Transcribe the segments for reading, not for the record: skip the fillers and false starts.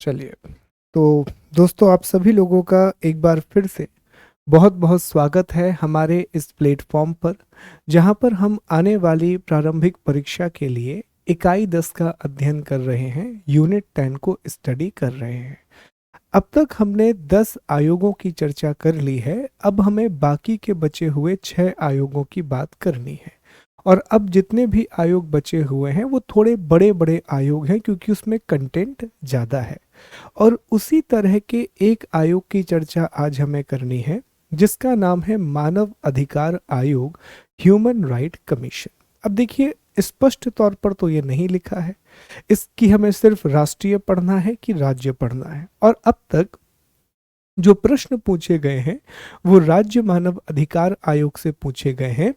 चलिए, तो दोस्तों आप सभी लोगों का एक बार फिर से बहुत बहुत स्वागत है हमारे इस प्लेटफॉर्म पर, जहां पर हम आने वाली प्रारंभिक परीक्षा के लिए इकाई 10 का अध्ययन कर रहे हैं, यूनिट 10 को स्टडी कर रहे हैं। अब तक हमने 10 आयोगों की चर्चा कर ली है। अब हमें बाकी के बचे हुए 6 आयोगों की बात करनी है। और अब जितने भी आयोग बचे हुए हैं वो थोड़े बड़े बड़े आयोग हैं, क्योंकि उसमें कंटेंट ज़्यादा है। और उसी तरह के एक आयोग की चर्चा आज हमें करनी है, जिसका नाम है मानव अधिकार आयोग, ह्यूमन राइट कमीशन। अब देखिए, स्पष्ट तौर पर तो ये नहीं लिखा है इसकी हमें सिर्फ राष्ट्रीय पढ़ना है कि राज्य पढ़ना है। और अब तक जो प्रश्न पूछे गए हैं वो राज्य मानव अधिकार आयोग से पूछे गए हैं,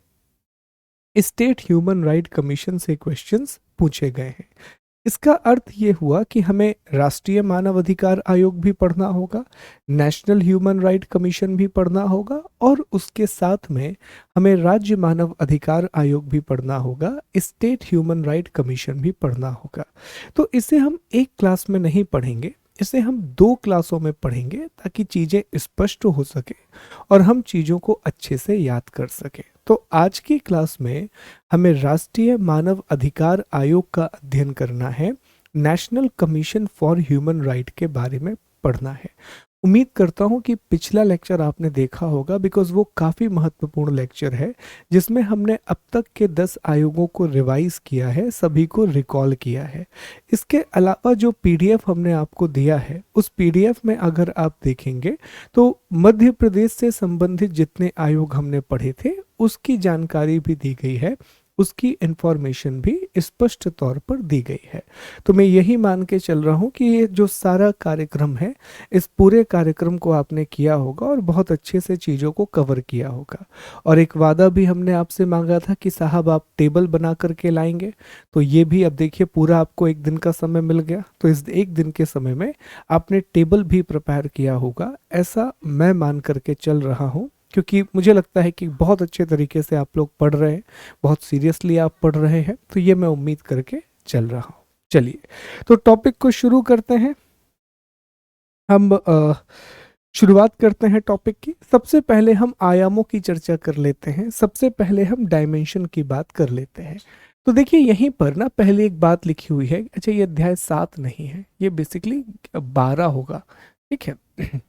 स्टेट ह्यूमन राइट कमीशन से क्वेश्चंस पूछे गए हैं। इसका अर्थ ये हुआ कि हमें राष्ट्रीय मानव अधिकार आयोग भी पढ़ना होगा, नेशनल ह्यूमन राइट कमीशन भी पढ़ना होगा, और उसके साथ में हमें राज्य मानव अधिकार आयोग भी पढ़ना होगा, स्टेट ह्यूमन राइट कमीशन भी पढ़ना होगा। तो इसे हम एक क्लास में नहीं पढ़ेंगे, इसे हम 2 क्लासों में पढ़ेंगे, ताकि चीज़ें स्पष्ट हो सके और हम चीज़ों को अच्छे से याद कर सकें। तो आज की क्लास में हमें राष्ट्रीय मानव अधिकार आयोग का अध्ययन करना है, national commission for human right के बारे में पढ़ना है। उम्मीद करता हूं कि पिछला लेक्चर आपने देखा होगा, बिकॉज वो काफ़ी महत्वपूर्ण लेक्चर है, जिसमें हमने अब तक के 10 आयोगों को रिवाइज किया है, सभी को रिकॉल किया है। इसके अलावा जो पीडीएफ हमने आपको दिया है, उस पीडीएफ में अगर आप देखेंगे तो मध्य प्रदेश से संबंधित जितने आयोग हमने पढ़े थे उसकी जानकारी भी दी गई है, उसकी इंफॉर्मेशन भी स्पष्ट तौर पर दी गई है। तो मैं यही मान के चल रहा हूँ कि ये जो सारा कार्यक्रम है, इस पूरे कार्यक्रम को आपने किया होगा और बहुत अच्छे से चीज़ों को कवर किया होगा। और एक वादा भी हमने आपसे मांगा था कि साहब आप टेबल बना करके लाएंगे, तो ये भी अब देखिए पूरा आपको एक दिन का समय मिल गया। तो इस एक दिन के समय में आपने टेबल भी प्रिपेयर किया होगा, ऐसा मैं मान करके चल रहा हूँ, क्योंकि मुझे लगता है कि बहुत अच्छे तरीके से आप लोग पढ़ रहे हैं, बहुत सीरियसली आप पढ़ रहे हैं, तो ये मैं उम्मीद करके चल रहा हूँ। चलिए, तो टॉपिक को शुरू करते हैं। हम शुरुआत करते हैं टॉपिक की। सबसे पहले हम आयामों की चर्चा कर लेते हैं, सबसे पहले हम डायमेंशन की बात कर लेते हैं। तो देखिए यहीं पर ना पहले एक बात लिखी हुई है, अच्छा ये अध्याय 7 नहीं है, ये बेसिकली 12 होगा, ठीक है।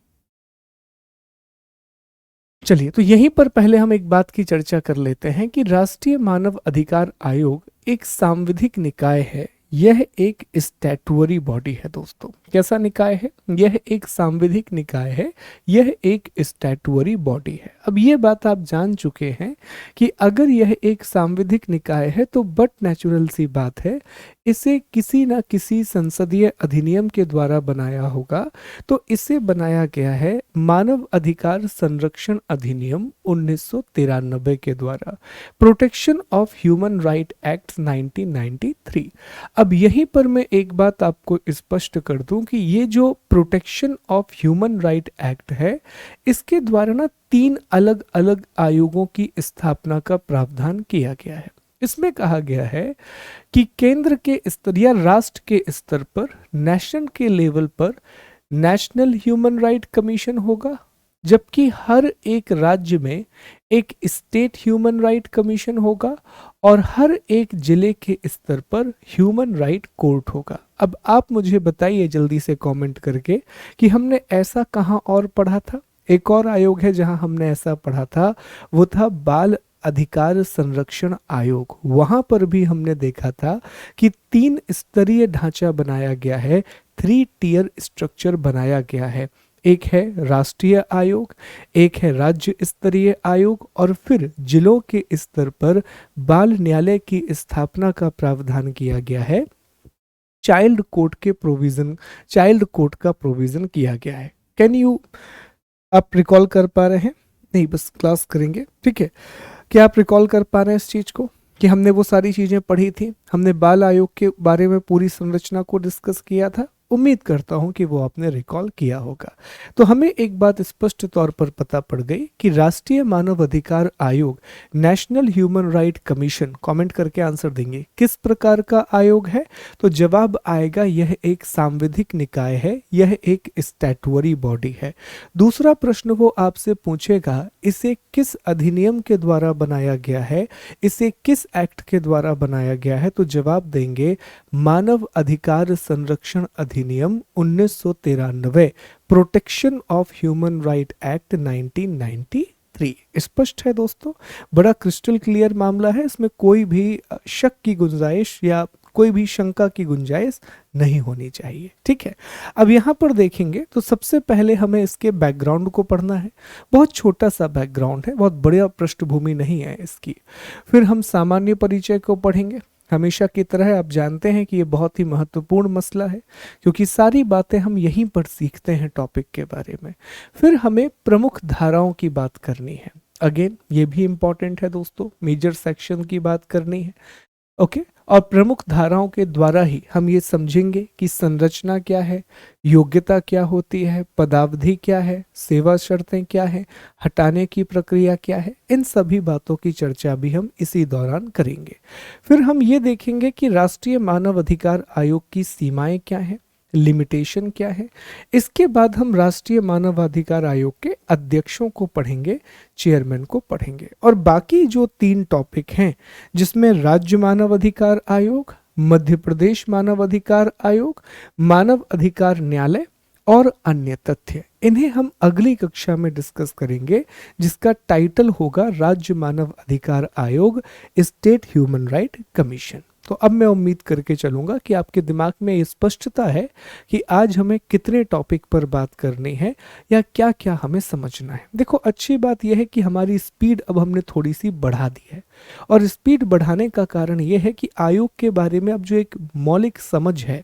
चलिए, तो यहीं पर पहले हम एक बात की चर्चा कर लेते हैं कि राष्ट्रीय मानव अधिकार आयोग एक सांविधिक निकाय है। यह एक स्टैट्यूटरी बॉडी है दोस्तों। कैसा निकाय है? यह एक सांविधिक निकाय है, यह एक स्टैट्यूटरी बॉडी है। अब ये बात आप जान चुके हैं कि अगर यह एक सांविधिक निकाय है तो बट नेचुरल सी बात है, इसे किसी ना किसी संसदीय अधिनियम के द्वारा बनाया होगा। तो इसे बनाया गया है मानव अधिकार संरक्षण अधिनियम 1993 के द्वारा, protection of human right act 1993। अब यहीं पर मैं एक बात आपको स्पष्ट कर दूं कि ये जो protection of human right act है, इसके द्वारा ना 3 अलग अलग आयोगों की स्थापना का प्रावधान किया गया है। इसमें कहा गया है कि केंद्र के स्तर या राष्ट्र के स्तर पर, नेशन के लेवल पर नेशनल ह्यूमन राइट कमीशन होगा, जबकि हर एक राज्य में एक स्टेट ह्यूमन राइट कमीशन होगा, और हर एक जिले के स्तर पर ह्यूमन राइट कोर्ट होगा। अब आप मुझे बताइए जल्दी से कमेंट करके कि हमने ऐसा कहां और पढ़ा था। एक और आयोग है जहां हमने ऐसा पढ़ा था, वो था बाल अधिकार संरक्षण आयोग। वहां पर भी हमने देखा था कि 3 स्तरीय ढांचा बनाया गया है, 3 टियर स्ट्रक्चर बनाया गया है। एक है राष्ट्रीय आयोग, एक है राज्य स्तरीय आयोग, और फिर जिलों के स्तर पर बाल न्यायालय की स्थापना का प्रावधान किया गया है। चाइल्ड कोर्ट का प्रोविजन किया गया है। कैन यू आप रिकॉल कर पा रहे हैं? नहीं, बस क्लास करेंगे, ठीक है। क्या आप रिकॉल कर पा रहे हैं इस चीज को कि हमने वो सारी चीजें पढ़ी थी? हमने बाल आयोग के बारे में पूरी संरचना को डिस्कस किया था, उम्मीद करता हूं कि वो आपने रिकॉल किया होगा। तो हमें एक बात स्पष्ट तौर पर पता पड़ गई कि राष्ट्रीय मानव अधिकार आयोग, national human right commission, comment करके आंसर देंगे किस प्रकार का आयोग है। तो जवाब आएगा यह एक सांविधिक निकाय है, यह एक स्टैट्यूटरी बॉडी है। दूसरा प्रश्न वो आपसे पूछेगा इसे किस अधिनियम के द्वारा बनाया गया है, इसे किस एक्ट के द्वारा बनाया गया है। तो जवाब देंगे मानव अधिकार संरक्षण अधिनियम 1993, protection of human right act 1993। स्पष्ट है दोस्तों, बड़ा क्रिस्टल क्लियर मामला है, इसमें कोई भी शक की गुंजाइश या कोई भी शंका की गुंजाइश नहीं होनी चाहिए। ठीक है, अब यहाँ पर देखेंगे तो सबसे पहले हमें इसके बैकग्राउंड को पढ़ना है। बहुत छोटा सा बैकग्राउंड है, बहुत बड़ा पृष्ठभूमि नहीं है इसकी। फिर हम सामान्य परिचय को पढ़ेंगे। हमेशा की तरह आप जानते हैं कि ये बहुत ही महत्वपूर्ण मसला है, क्योंकि सारी बातें हम यहीं पर सीखते हैं टॉपिक के बारे में। फिर हमें प्रमुख धाराओं की बात करनी है, अगेन ये भी इंपॉर्टेंट है दोस्तों, मेजर सेक्शन की बात करनी है। ओके, और प्रमुख धाराओं के द्वारा ही हम ये समझेंगे कि संरचना क्या है, योग्यता क्या होती है, पदावधि क्या है, सेवा शर्तें क्या है, हटाने की प्रक्रिया क्या है। इन सभी बातों की चर्चा भी हम इसी दौरान करेंगे। फिर हम ये देखेंगे कि राष्ट्रीय मानव अधिकार आयोग की सीमाएं क्या हैं, लिमिटेशन क्या है। इसके बाद हम राष्ट्रीय मानवाधिकार आयोग के अध्यक्षों को पढ़ेंगे, चेयरमैन को पढ़ेंगे, और बाकी जो 3 टॉपिक हैं जिसमें राज्य मानव अधिकार आयोग, मध्य प्रदेश मानव अधिकार आयोग, मानव अधिकार न्यायालय और अन्य तथ्य, इन्हें हम अगली कक्षा में डिस्कस करेंगे, जिसका टाइटल होगा राज्य मानव अधिकार आयोग, स्टेट ह्यूमन राइट कमीशन। तो अब मैं उम्मीद करके चलूंगा कि आपके दिमाग में ये स्पष्टता है कि आज हमें कितने टॉपिक पर बात करनी है या क्या क्या हमें समझना है। देखो, अच्छी बात यह है कि हमारी स्पीड अब हमने थोड़ी सी बढ़ा दी है, और स्पीड बढ़ाने का कारण यह है कि आयोग के बारे में अब जो एक मौलिक समझ है,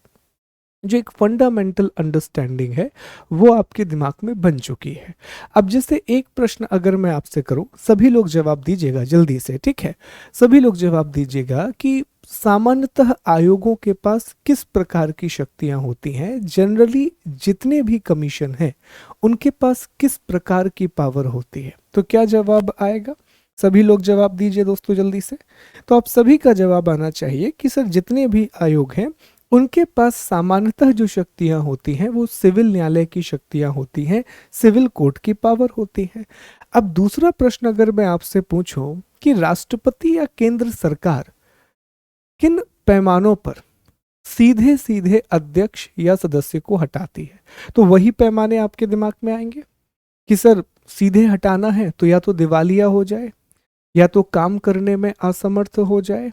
जो एक फंडामेंटल अंडरस्टैंडिंग है, वो आपके दिमाग में बन चुकी है। अब जैसे एक प्रश्न अगर मैं आपसे करूं, सभी लोग जवाब दीजिएगा जल्दी से, ठीक है? सभी लोग जवाब दीजिएगा कि सामान्यतः आयोगों के पास किस प्रकार की शक्तियां होती हैं, जनरली जितने भी कमीशन हैं उनके पास किस प्रकार की पावर होती है। तो क्या जवाब आएगा? सभी लोग जवाब दीजिए दोस्तों जल्दी से। तो आप सभी का जवाब आना चाहिए कि सर जितने भी आयोग हैं उनके पास सामान्यतः जो शक्तियां होती हैं वो सिविल न्यायालय की शक्तियां होती हैं, सिविल कोर्ट की पावर होती है। अब दूसरा प्रश्न अगर मैं आपसे पूछूं कि राष्ट्रपति या केंद्र सरकार किन पैमानों पर सीधे सीधे अध्यक्ष या सदस्य को हटाती है, तो वही पैमाने आपके दिमाग में आएंगे कि सर सीधे हटाना है तो या तो दिवालिया हो जाए, या तो काम करने में असमर्थ हो जाए,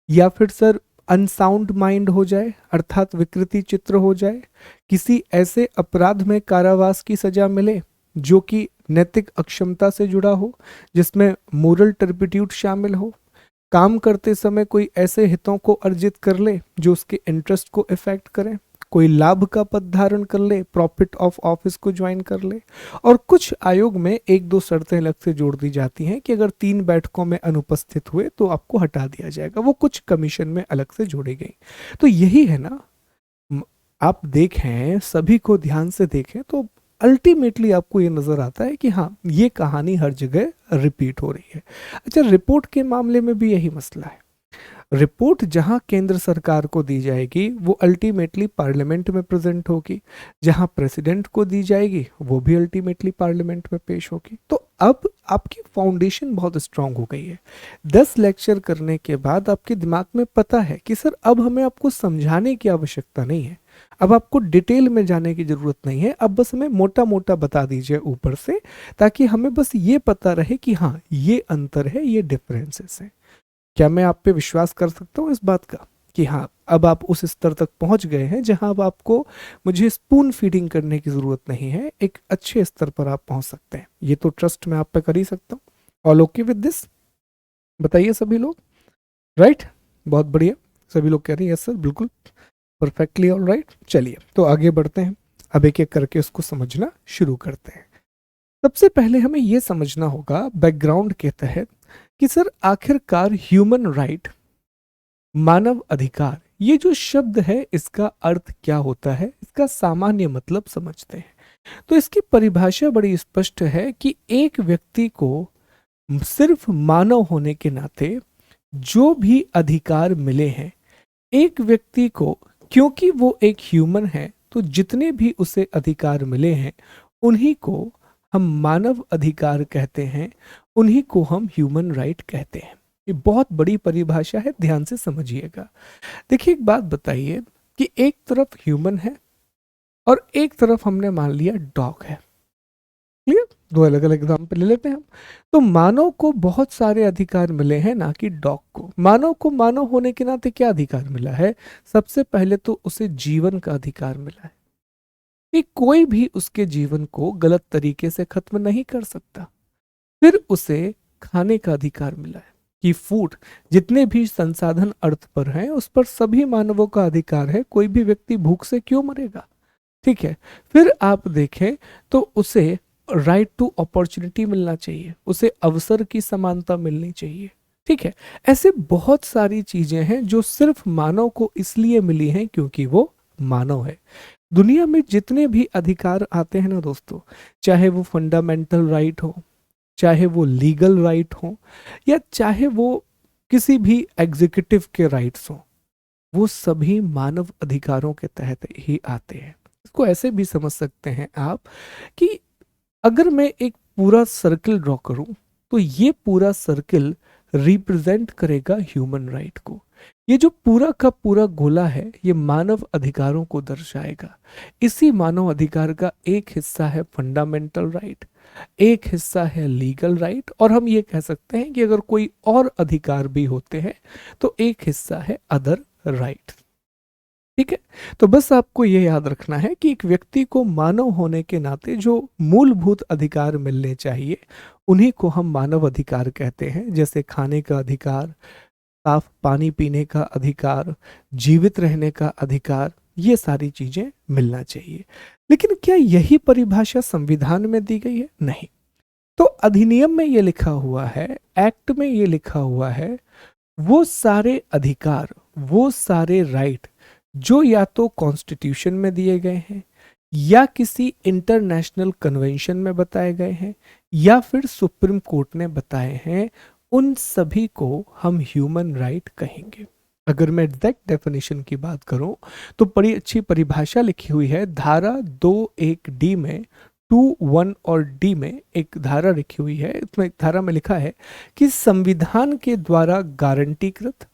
या फिर सर अनसाउंड माइंड हो जाए, अर्थात विकृति चित्र हो जाए, किसी ऐसे अपराध में कारावास की सजा मिले जो कि नैतिक अक्षमता से जुड़ा हो, जिसमें मोरल टर्पिट्यूड शामिल हो, काम करते समय कोई ऐसे हितों को अर्जित कर ले जो उसके इंटरेस्ट को इफेक्ट करें, कोई लाभ का पद धारण कर ले, प्रॉफिट ऑफ ऑफिस को ज्वाइन कर ले। और कुछ आयोग में 1-2 शर्तें अलग से जोड़ दी जाती हैं कि अगर 3 बैठकों में अनुपस्थित हुए तो आपको हटा दिया जाएगा, वो कुछ कमीशन में अलग से जोड़ी गई। तो यही है ना, आप देखें, सभी को ध्यान से देखें तो अल्टीमेटली आपको ये नजर आता है कि हाँ, ये कहानी हर जगह रिपीट हो रही है। अच्छा, रिपोर्ट के मामले में भी यही मसला है। रिपोर्ट जहां केंद्र सरकार को दी जाएगी वो अल्टीमेटली पार्लियामेंट में प्रेजेंट होगी, जहां प्रेसिडेंट को दी जाएगी वो भी अल्टीमेटली पार्लियामेंट में पेश होगी। तो अब आपकी फाउंडेशन बहुत स्ट्रांग हो गई है। 10 लेक्चर करने के बाद आपके दिमाग में पता है कि सर अब हमें आपको समझाने की आवश्यकता नहीं है, अब आपको डिटेल में जाने की जरूरत नहीं है, अब बस हमें मोटा मोटा बता दीजिए ऊपर से, ताकि हमें बस ये पता रहे कि हाँ, ये अंतर है, ये डिफरेंसेस है। क्या मैं आप पे विश्वास कर सकता हूँ इस बात का कि हाँ, अब आप उस स्तर तक पहुंच गए हैं जहां अब आपको मुझे स्पून फीडिंग करने की जरूरत नहीं है, एक अच्छे स्तर पर आप पहुंच सकते हैं। ये तो ट्रस्ट मैं आप पे कर ही सकता हूँ। All okay with this? बताइए सभी लोग। राइट, बहुत बढ़िया, सभी लोग कह रहे हैं यस सर, बिल्कुल परफेक्टली ऑल राइट। चलिए तो आगे बढ़ते हैं, अब एक एक करके उसको समझना शुरू करते हैं। सबसे पहले हमें यह समझना होगा बैकग्राउंड के तहत कि सर आखिरकार ह्यूमन राइट, मानव अधिकार, ये जो शब्द है इसका अर्थ क्या होता है, इसका सामान्य मतलब समझते हैं। तो इसकी परिभाषा बड़ी स्पष्ट है कि एक व्यक्ति को सिर्फ मानव होने के नाते जो भी अधिकार मिले हैं, एक व्यक्ति को, क्योंकि वो एक ह्यूमन है, तो जितने भी उसे अधिकार मिले हैं उन्हीं को हम मानव अधिकार कहते हैं, उन्हीं को हम ह्यूमन राइट कहते हैं। ये बहुत बड़ी परिभाषा है, ध्यान से समझिएगा। देखिए एक बात बताइए कि एक तरफ ह्यूमन है और एक तरफ हमने मान लिया डॉग है। क्लियर? दो अलग अलग एग्जाम्पल ले लेते हैं हम। तो मानव को बहुत सारे अधिकार मिले हैं, ना कि डॉग को। मानव को मानव होने के नाते क्या अधिकार मिला है? सबसे पहले तो उसे जीवन का अधिकार मिला है कि कोई भी उसके जीवन को गलत तरीके से खत्म नहीं कर सकता। फिर उसे खाने का अधिकार मिला है कि फूड, जितने भी संसाधन अर्थ पर हैं उस पर सभी मानवों का अधिकार है, कोई भी व्यक्ति भूख से क्यों मरेगा। ठीक है। फिर आप देखें तो उसे राइट टू अपॉर्चुनिटी मिलना चाहिए, उसे अवसर की समानता मिलनी चाहिए। ठीक है। ऐसे बहुत सारी चीजें हैं जो सिर्फ मानव को इसलिए मिली हैं क्योंकि वो मानव है। दुनिया में जितने भी अधिकार आते हैं ना दोस्तों, चाहे वो फंडामेंटल राइट हो, चाहे वो लीगल राइट हो, या चाहे वो किसी भी एग्जीक्यूटिव के राइट्स हो, वो सभी मानव अधिकारों के तहत ही आते हैं। इसको ऐसे भी समझ सकते हैं आप कि अगर मैं एक पूरा सर्कल ड्रॉ करूं तो ये पूरा सर्कल रिप्रेजेंट करेगा ह्यूमन राइट को। ये जो पूरा का पूरा गोला है ये मानव अधिकारों को दर्शाएगा। इसी मानव अधिकार का एक हिस्सा है फंडामेंटल राइट, एक हिस्सा है लीगल राइट, और हम ये कह सकते हैं कि अगर कोई और अधिकार भी होते हैं तो एक हिस्सा है अदर राइट। ठीक है। तो बस आपको ये याद रखना है कि एक व्यक्ति को मानव होने के नाते जो मूलभूत अधिकार मिलने चाहिए उन्हीं को हम मानव अधिकार कहते हैं, जैसे खाने का अधिकार, साफ पानी पीने का अधिकार, जीवित रहने का अधिकार, ये सारी चीजें मिलना चाहिए। लेकिन क्या यही परिभाषा संविधान में दी गई है? नहीं। तो अधिनियम में ये लिखा हुआ है, एक्ट में ये लिखा हुआ है, वो सारे अधिकार, वो सारे राइट जो या तो कॉन्स्टिट्यूशन में दिए गए हैं, या किसी इंटरनेशनल कन्वेंशन में बताए गए हैं, या फिर सुप्रीम कोर्ट ने बताए हैं, उन सभी को हम ह्यूमन राइट कहेंगे। अगर मैं एग्जैक्ट डेफिनेशन की बात करूं तो बड़ी अच्छी परिभाषा लिखी हुई है धारा 2(1)(d) में, 2(1) और डी में एक धारा लिखी हुई है। इसमें एक धारा में लिखा है कि संविधान के द्वारा गारंटीकृत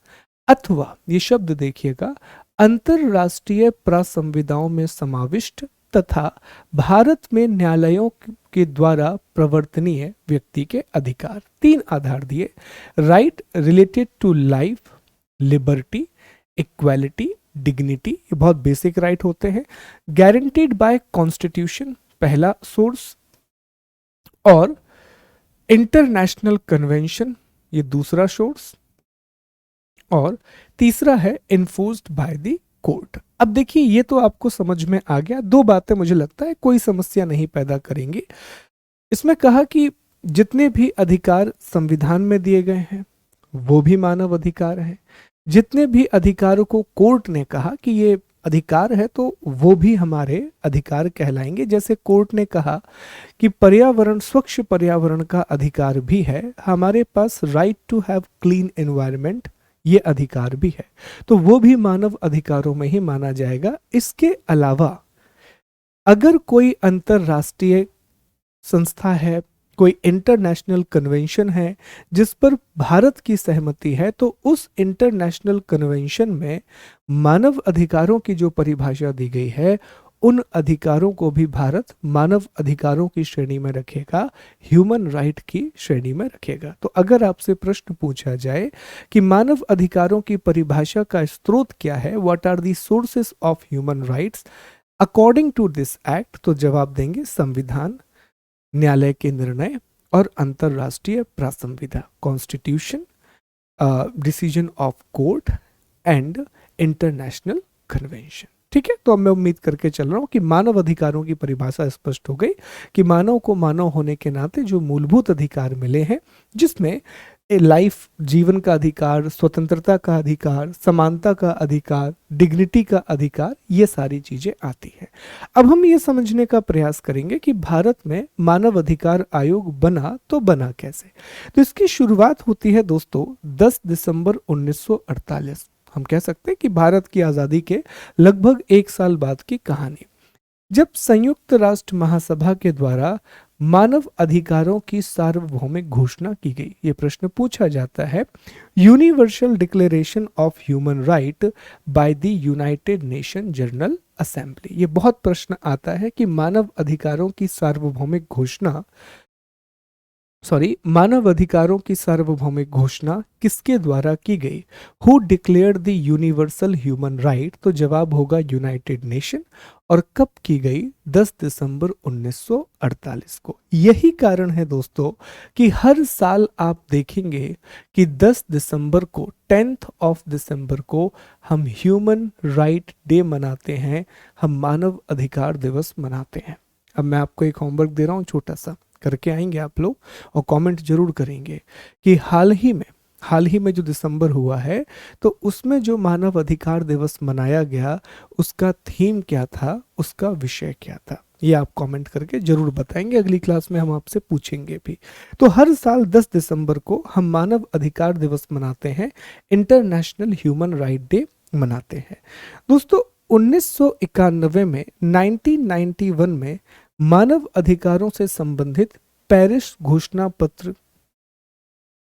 अथवा, ये शब्द देखिएगा, अंतरराष्ट्रीय प्रासंविधाओं में समाविष्ट तथा भारत में न्यायालयों के द्वारा प्रवर्तनीय व्यक्ति के अधिकार। 3 आधार दिए: right related to life, liberty, equality, dignity, ये बहुत बेसिक राइट होते हैं। गारंटीड बाय कॉन्स्टिट्यूशन, पहला सोर्स, और इंटरनेशनल कन्वेंशन, ये दूसरा सोर्स, और तीसरा है इन्फोर्स्ड बाय द कोर्ट। अब देखिए ये तो आपको समझ में आ गया। 2 बातें मुझे लगता है कोई समस्या नहीं पैदा करेंगी। इसमें कहा कि जितने भी अधिकार संविधान में दिए गए हैं वो भी मानव अधिकार हैं। जितने भी अधिकारों को कोर्ट ने कहा कि ये अधिकार है तो वो भी हमारे अधिकार कहलाएंगे। जैसे कोर्ट ने कहा कि पर्यावरण, स्वच्छ पर्यावरण का अधिकार भी है, हमारे पास right to have clean environment, ये अधिकार भी है, तो वो भी मानव अधिकारों में ही माना जाएगा। इसके अलावा अगर कोई अंतरराष्ट्रीय संस्था है, कोई इंटरनेशनल कन्वेंशन है जिस पर भारत की सहमति है, तो उस इंटरनेशनल कन्वेंशन में मानव अधिकारों की जो परिभाषा दी गई है उन अधिकारों को भी भारत मानव अधिकारों की श्रेणी में रखेगा, ह्यूमन राइट की श्रेणी में रखेगा। तो अगर आपसे प्रश्न पूछा जाए कि मानव अधिकारों की परिभाषा का स्रोत क्या है, what are the sources of human rights according to this act, तो जवाब देंगे संविधान, न्यायालय के निर्णय और अंतरराष्ट्रीय प्रासंविधा, constitution, decision of court and international convention. ठीक है। तो अब मैं उम्मीद करके चल रहा हूं कि मानव अधिकारों की परिभाषा स्पष्ट हो गई कि मानव को मानव होने के नाते जो मूलभूत अधिकार मिले हैं, जिसमें लाइफ, जीवन का अधिकार, स्वतंत्रता का अधिकार, समानता का अधिकार, डिग्निटी का अधिकार, ये सारी चीजें आती हैं। अब हम ये समझने का प्रयास करेंगे कि भारत में मानव अधिकार आयोग बना तो बना कैसे। तो इसकी शुरुआत होती है दोस्तों 10 दिसंबर 1948। हम कह सकते हैं कि भारत की आजादी के लगभग एक साल बाद की कहानी, जब संयुक्त राष्ट्र महासभा के द्वारा मानव अधिकारों की सार्वभौमिक घोषणा की गई। ये प्रश्न पूछा जाता है, universal declaration of human right by the United nation general assembly. ये बहुत प्रश्न आता है कि मानव अधिकारों की सार्वभौमिक घोषणा मानव अधिकारों की सार्वभौमिक घोषणा किसके द्वारा की गई? Who declared the universal human right? तो जवाब होगा यूनाइटेड नेशन। और कब की गई? 10 दिसंबर 1948 को। यही कारण है दोस्तों कि हर साल आप देखेंगे कि 10 दिसंबर को, 10th ऑफ दिसंबर को हम ह्यूमन राइट डे मनाते हैं, हम मानव अधिकार दिवस मनाते हैं। अब मैं आपको एक होमवर्क दे रहा हूं, छोटा सा करके आएंगे आप लोग और कमेंट जरूर करेंगे कि हाल ही में जो दिसंबर हुआ है, तो उसमें जो मानव अधिकार दिवस मनाया गया, उसका थीम क्या था, उसका विषय क्या था। ये आप कमेंट करके जरूर बताएंगे, अगली क्लास में हम आपसे पूछेंगे भी। तो हर साल 10 दिसंबर को हम मानव अधिकार दिवस मनाते हैं, इंटरनेशनल ह्यूमन राइट डे मनाते हैं। दोस्तों 1991 में, 1991 में मानव अधिकारों से संबंधित पेरिस घोषणा पत्र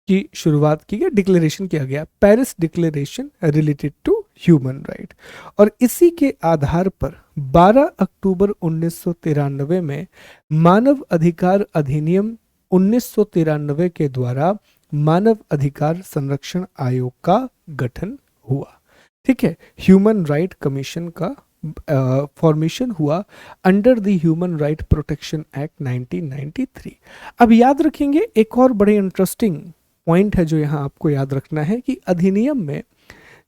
की शुरुआत की गई, डिक्लेरेशन किया गया, Paris declaration related to human right. और इसी के आधार पर 12 अक्टूबर 1993 में मानव अधिकार अधिनियम 1993 के द्वारा मानव अधिकार संरक्षण आयोग का गठन हुआ। ठीक है, ह्यूमन राइट कमीशन का फॉर्मेशन हुआ under the human right protection act 1993। अब याद रखेंगे, एक और बड़े इंटरेस्टिंग पॉइंट है जो यहाँ आपको याद रखना है कि अधिनियम में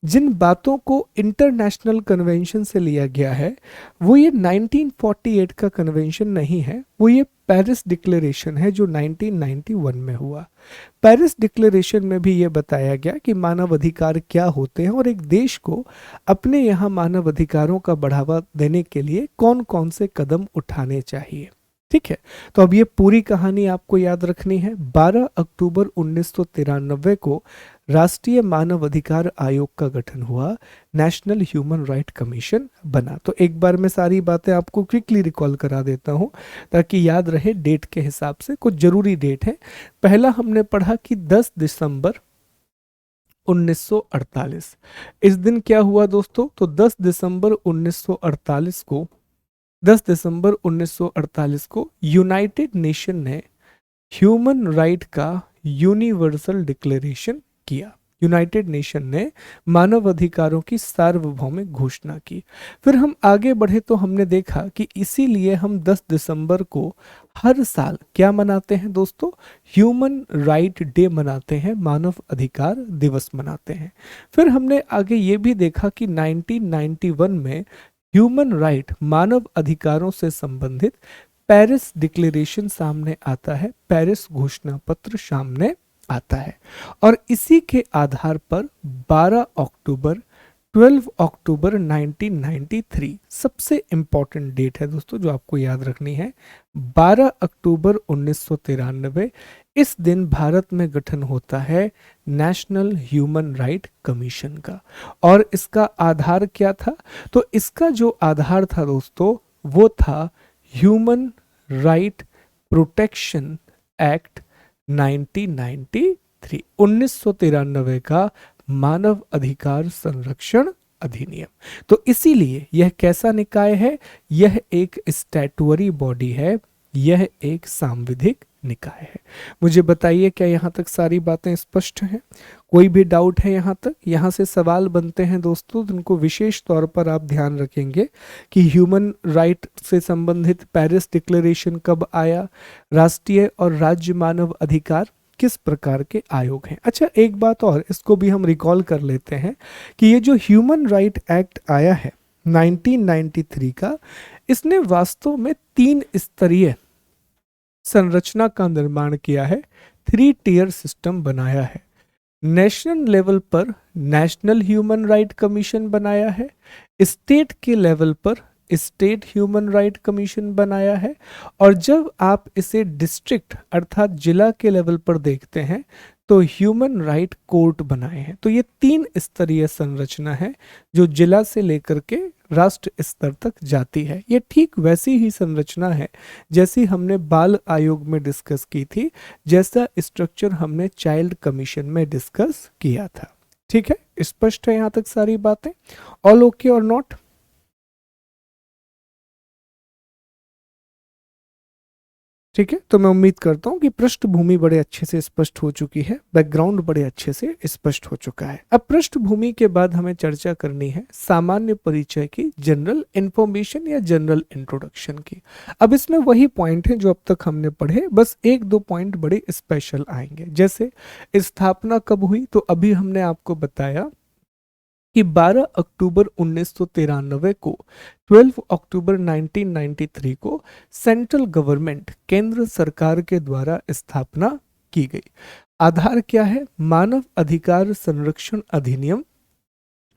जिन बातों को इंटरनेशनल कन्वेंशन से लिया गया है, वो ये 1948 का कन्वेंशन नहीं है, वो ये पेरिस डिक्लेरेशन है जो 1991 में हुआ। पेरिस डिक्लेरेशन में भी ये बताया गया कि मानव अधिकार क्या होते हैं और एक देश को अपने यहाँ मानव अधिकारों का बढ़ावा देने के लिए कौन कौन से कदम उठाने चाहिए। ठीक है, तो अब ये पूरी कहानी आपको याद रखनी है। 12 अक्टूबर 1993 को राष्ट्रीय मानव अधिकार आयोग का गठन हुआ, नेशनल ह्यूमन राइट कमीशन बना। तो एक बार मैं सारी बातें आपको क्विकली रिकॉल करा देता हूं ताकि याद रहे डेट के हिसाब से। कुछ जरूरी डेट है। पहला हमने पढ़ा कि 10 दिसंबर 1948। इस दिन क्या हुआ दोस्तों? तो 10 दिसंबर 1948 को 10 दिसंबर 1948 को यूनाइटेड नेशन ने ह्यूमन राइट का यूनिवर्सल डिक्लेरेशन किया। यूनाइटेड नेशन ने मानव अधिकारों की सार्वभौमिक घोषणा की। फिर हम आगे बढ़े तो हमने देखा कि इसीलिए हम 10 दिसंबर को हर साल क्या मनाते हैं दोस्तों? ह्यूमन राइट डे मनाते हैं, मानव अधिकार दिवस मनाते हैं। फिर हमने आगे ये भी देखा कि 1991 में ह्यूमन राइट, मानव अधिकारों से संबंधित पेरिस डिक्लेरेशन सामने आता है, पेरिस घोषणा पत्र सामने आता है। और इसी के आधार पर 12 अक्टूबर 1993 सबसे इंपॉर्टेंट डेट है दोस्तों जो आपको याद रखनी है। 12 अक्टूबर 1993 इस दिन भारत में गठन होता है नेशनल ह्यूमन राइट कमीशन का। और इसका आधार क्या था? तो इसका जो आधार था दोस्तों वो था ह्यूमन राइट प्रोटेक्शन एक्ट 1993, 1993 का मानव अधिकार संरक्षण अधिनियम। तो इसीलिए यह कैसा निकाय है? यह एक स्टैट्यूटरी बॉडी है, यह एक सांविधिक निकाय है। मुझे बताइए क्या यहाँ तक सारी बातें स्पष्ट हैं? कोई भी डाउट है यहाँ तक? यहाँ से सवाल बनते हैं दोस्तों जिनको विशेष तौर पर आप ध्यान रखेंगे कि ह्यूमन राइट से संबंधित पेरिस डिक्लेरेशन कब आया, राष्ट्रीय और राज्य मानव अधिकार किस प्रकार के आयोग हैं। अच्छा, एक बात और इसको भी हम रिकॉल कर लेते हैं कि ये जो ह्यूमन राइट एक्ट आया है 1993 का, इसने वास्तव में 3 स्तरीय संरचना का निर्माण किया है, 3 टियर सिस्टम बनाया है। नेशनल लेवल पर नेशनल ह्यूमन राइट कमीशन बनाया है, स्टेट के लेवल पर स्टेट ह्यूमन राइट कमीशन बनाया है, और जब आप इसे डिस्ट्रिक्ट अर्थात जिला के लेवल पर देखते हैं तो ह्यूमन राइट कोर्ट बनाए हैं। तो ये 3 स्तरीय संरचना है जो जिला से लेकर के राष्ट्र स्तर तक जाती है। ये ठीक वैसी ही संरचना है जैसी हमने बाल आयोग में डिस्कस की थी, जैसा स्ट्रक्चर हमने चाइल्ड कमीशन में डिस्कस किया था। ठीक है, स्पष्ट है यहां तक सारी बातें? ऑल ओके और नॉट? ठीक है, तो मैं उम्मीद करता हूं कि पृष्ठभूमि बड़े अच्छे से स्पष्ट हो चुकी है, बैकग्राउंड बड़े अच्छे से स्पष्ट हो चुका है। अब पृष्ठभूमि के बाद हमें चर्चा करनी है सामान्य परिचय की, जनरल इंफॉर्मेशन या जनरल इंट्रोडक्शन की। अब इसमें वही पॉइंट है जो अब तक हमने पढ़े, बस 1-2 पॉइंट बड़े स्पेशल आएंगे। जैसे स्थापना कब हुई, तो अभी हमने आपको बताया कि 12 अक्टूबर 1993 को 12 अक्टूबर 1993 को सेंट्रल गवर्नमेंट केंद्र सरकार के द्वारा स्थापना की गई। आधार क्या है? मानव अधिकार संरक्षण अधिनियम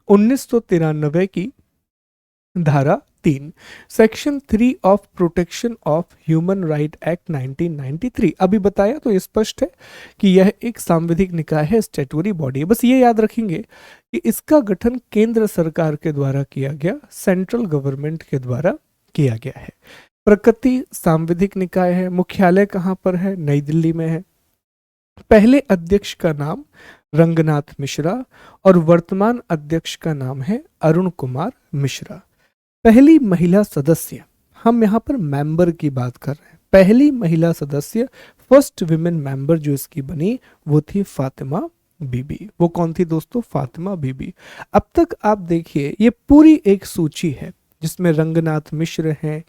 1993 की धारा 3, section 3 of protection of human right act 1993। अभी बताया तो स्पष्ट है कि यह एक सांविधिक निकाय है, स्टैट्यूटरी बॉडी है। बस ये याद रखेंगे कि इसका गठन केंद्र सरकार के द्वारा किया गया, सेंट्रल गवर्नमेंट के द्वारा किया गया है। प्रकृति सांविधिक निकाय है। मुख्यालय कहाँ पर है? नई दिल्ली में है। पहले अध्यक्ष का नाम रंगनाथ मिश्रा और वर्तमान अध्यक्ष का नाम है अरुण कुमार मिश्रा। पहली महिला सदस्य, हम यहाँ पर मेंबर की बात कर रहे हैं, पहली महिला सदस्य, फर्स्ट विमेन मेंबर जो इसकी बनी वो थी फातिमा बीबी। वो कौन थी दोस्तों? फातिमा बीबी। अब तक आप देखिए ये पूरी एक सूची है जिसमें रंगनाथ मिश्र हैं,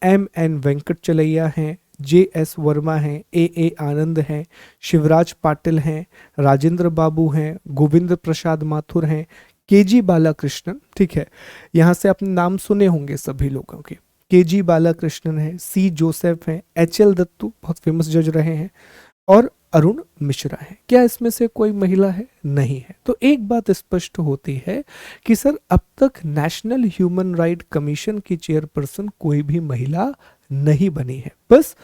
MN वेंकटचलैया हैं, JS वर्मा हैं, AA आनंद हैं, शिवराज पाटिल हैं, राजेंद्र बाबू हैं, गोविंद प्रसाद माथुर हैं, KG बालाकृष्णन। ठीक है, यहाँ से आपने नाम सुने होंगे सभी लोगों के। KG बालाकृष्णन है, C जोसेफ हैं, HL दत्तू बहुत फेमस जज रहे हैं, और अरुण मिश्रा है। क्या इसमें से कोई महिला है? नहीं है। तो एक बात स्पष्ट होती है कि सर अब तक नेशनल ह्यूमन राइट कमीशन की चेयरपर्सन कोई भी महिला नहीं बनी है। बस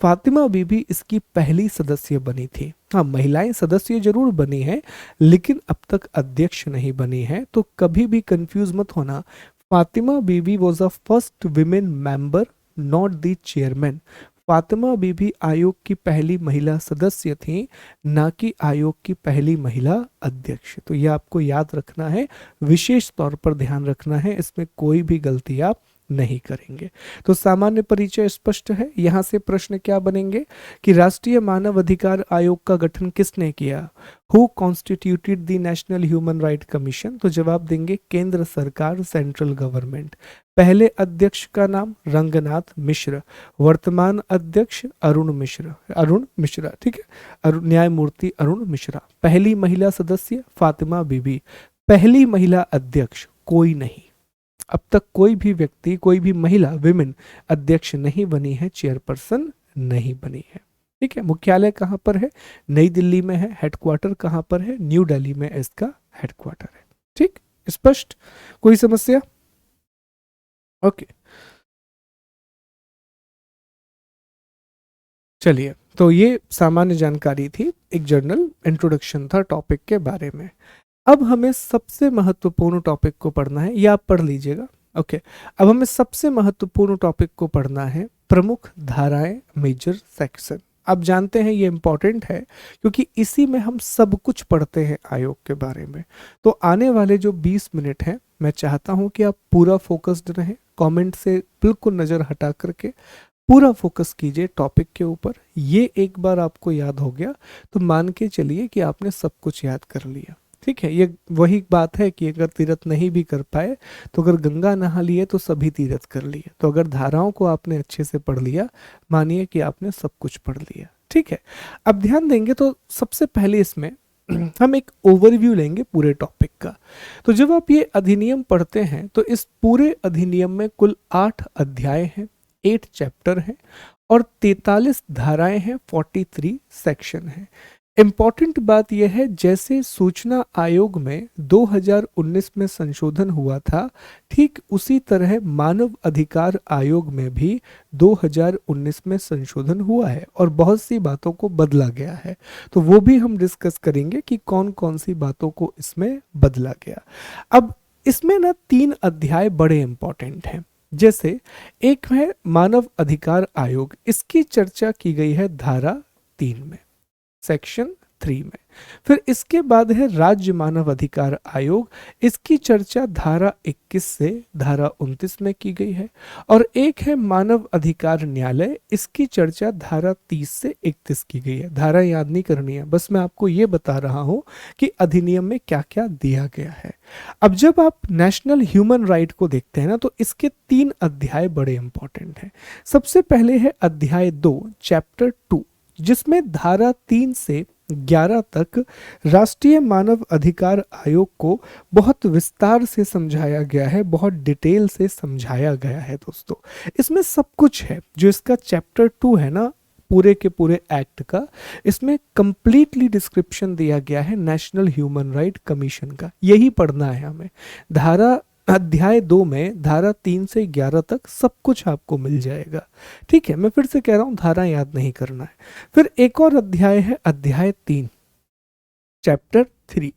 फातिमा बीबी इसकी पहली सदस्य बनी थी। हाँ, महिलाएं सदस्य जरूर बनी हैं लेकिन अब तक अध्यक्ष नहीं बनी है। तो कभी भी कंफ्यूज मत होना, Fatima Bibi was a first women member, not the chairman. Fatima Bibi आयोग की पहली महिला सदस्य थी, ना कि आयोग की पहली महिला अध्यक्ष। तो यह आपको याद रखना है, विशेष तौर पर ध्यान रखना है, इसमें कोई भी गलती आप नहीं करेंगे। तो सामान्य परिचय स्पष्ट है। यहां से प्रश्न क्या बनेंगे कि राष्ट्रीय मानव अधिकार आयोग का गठन किसने किया? Who constituted the national human right commission? तो जवाब देंगे केंद्र सरकार, सेंट्रल गवर्नमेंट। पहले अध्यक्ष का नाम रंगनाथ मिश्र, वर्तमान अध्यक्ष अरुण मिश्रा। ठीक है, न्यायमूर्ति अरुण मिश्रा। पहली महिला सदस्य फातिमा बीबी, पहली महिला अध्यक्ष कोई नहीं। अब तक कोई भी व्यक्ति, कोई भी महिला विमेन अध्यक्ष नहीं बनी है, चेयरपर्सन नहीं बनी है। ठीक है, मुख्यालय कहां पर है? नई दिल्ली में है। हेडक्वार्टर कहां पर है? न्यू दिल्ली में इसका हेडक्वार्टर है। ठीक, स्पष्ट? कोई समस्या? ओके, चलिए, तो ये सामान्य जानकारी थी, एक जर्नल इंट्रोडक्शन था टॉपिक के बारे में। अब हमें सबसे महत्वपूर्ण टॉपिक को पढ़ना है, या आप पढ़ लीजिएगा। ओके, अब हमें सबसे महत्वपूर्ण टॉपिक को पढ़ना है, प्रमुख धाराएं, मेजर सेक्शन। आप जानते हैं ये इंपॉर्टेंट है क्योंकि इसी में हम सब कुछ पढ़ते हैं आयोग के बारे में। तो आने वाले जो 20 मिनट हैं मैं चाहता हूं कि आप पूरा फोकस्ड रहें, कमेंट से बिल्कुल नज़र हटा करके पूरा फोकस कीजिए टॉपिक के ऊपर। ये एक बार आपको याद हो गया तो मान के चलिए कि आपने सब कुछ याद कर लिया। ठीक है, ये वही बात है कि अगर तीर्थ नहीं भी कर पाए तो अगर गंगा नहा लिए तो सभी तीर्थ कर लिए। तो अगर धाराओं को आपने अच्छे से पढ़ लिया, मानिए कि आपने सब कुछ पढ़ लिया। ठीक है, अब ध्यान देंगे तो सबसे पहले इसमें हम एक ओवरव्यू लेंगे पूरे टॉपिक का। तो जब आप ये अधिनियम पढ़ते हैं तो इस पूरे अधिनियम में कुल 8 अध्याय हैं, 8 चैप्टर हैं और 43 धाराएं हैं, 43 सेक्शन हैं। इम्पॉर्टेंट बात यह है, जैसे सूचना आयोग में 2019 में संशोधन हुआ था, ठीक उसी तरह मानव अधिकार आयोग में भी 2019 में संशोधन हुआ है और बहुत सी बातों को बदला गया है। तो वो भी हम डिस्कस करेंगे कि कौन कौन सी बातों को इसमें बदला गया। अब इसमें ना 3 अध्याय बड़े इंपॉर्टेंट हैं। जैसे एक है मानव अधिकार आयोग, इसकी चर्चा की गई है धारा 3 में, सेक्शन 3 में। फिर इसके बाद है राज्य मानव अधिकार आयोग, इसकी चर्चा धारा 21 से धारा 29 में की गई है। और एक है मानव अधिकार न्यायालय, इसकी चर्चा धारा 30 से 31 की गई है। धारा याद नहीं करनी है, बस मैं आपको ये बता रहा हूं कि अधिनियम में क्या क्या दिया गया है। अब जब आप नेशनल ह्यूमन राइट को देखते हैं ना, तो इसके 3 अध्याय बड़े इंपॉर्टेंट हैं। सबसे पहले है अध्याय 2, चैप्टर 2, जिसमें धारा 3 से 11 तक राष्ट्रीय मानव अधिकार आयोग को बहुत विस्तार से समझाया गया है, बहुत डिटेल से समझाया गया है दोस्तों। इसमें सब कुछ है जो इसका चैप्टर 2 है ना, पूरे के पूरे एक्ट का, इसमें कंप्लीटली डिस्क्रिप्शन दिया गया है नेशनल ह्यूमन राइट कमीशन का। यही पढ़ना है हमें। धारा अध्याय 2 में धारा 3 से 11 तक सब कुछ आपको मिल जाएगा। ठीक है, मैं फिर से कह रहा हूं, धारा याद नहीं करना है। फिर एक और अध्याय है अध्याय 3, चैप्टर 3।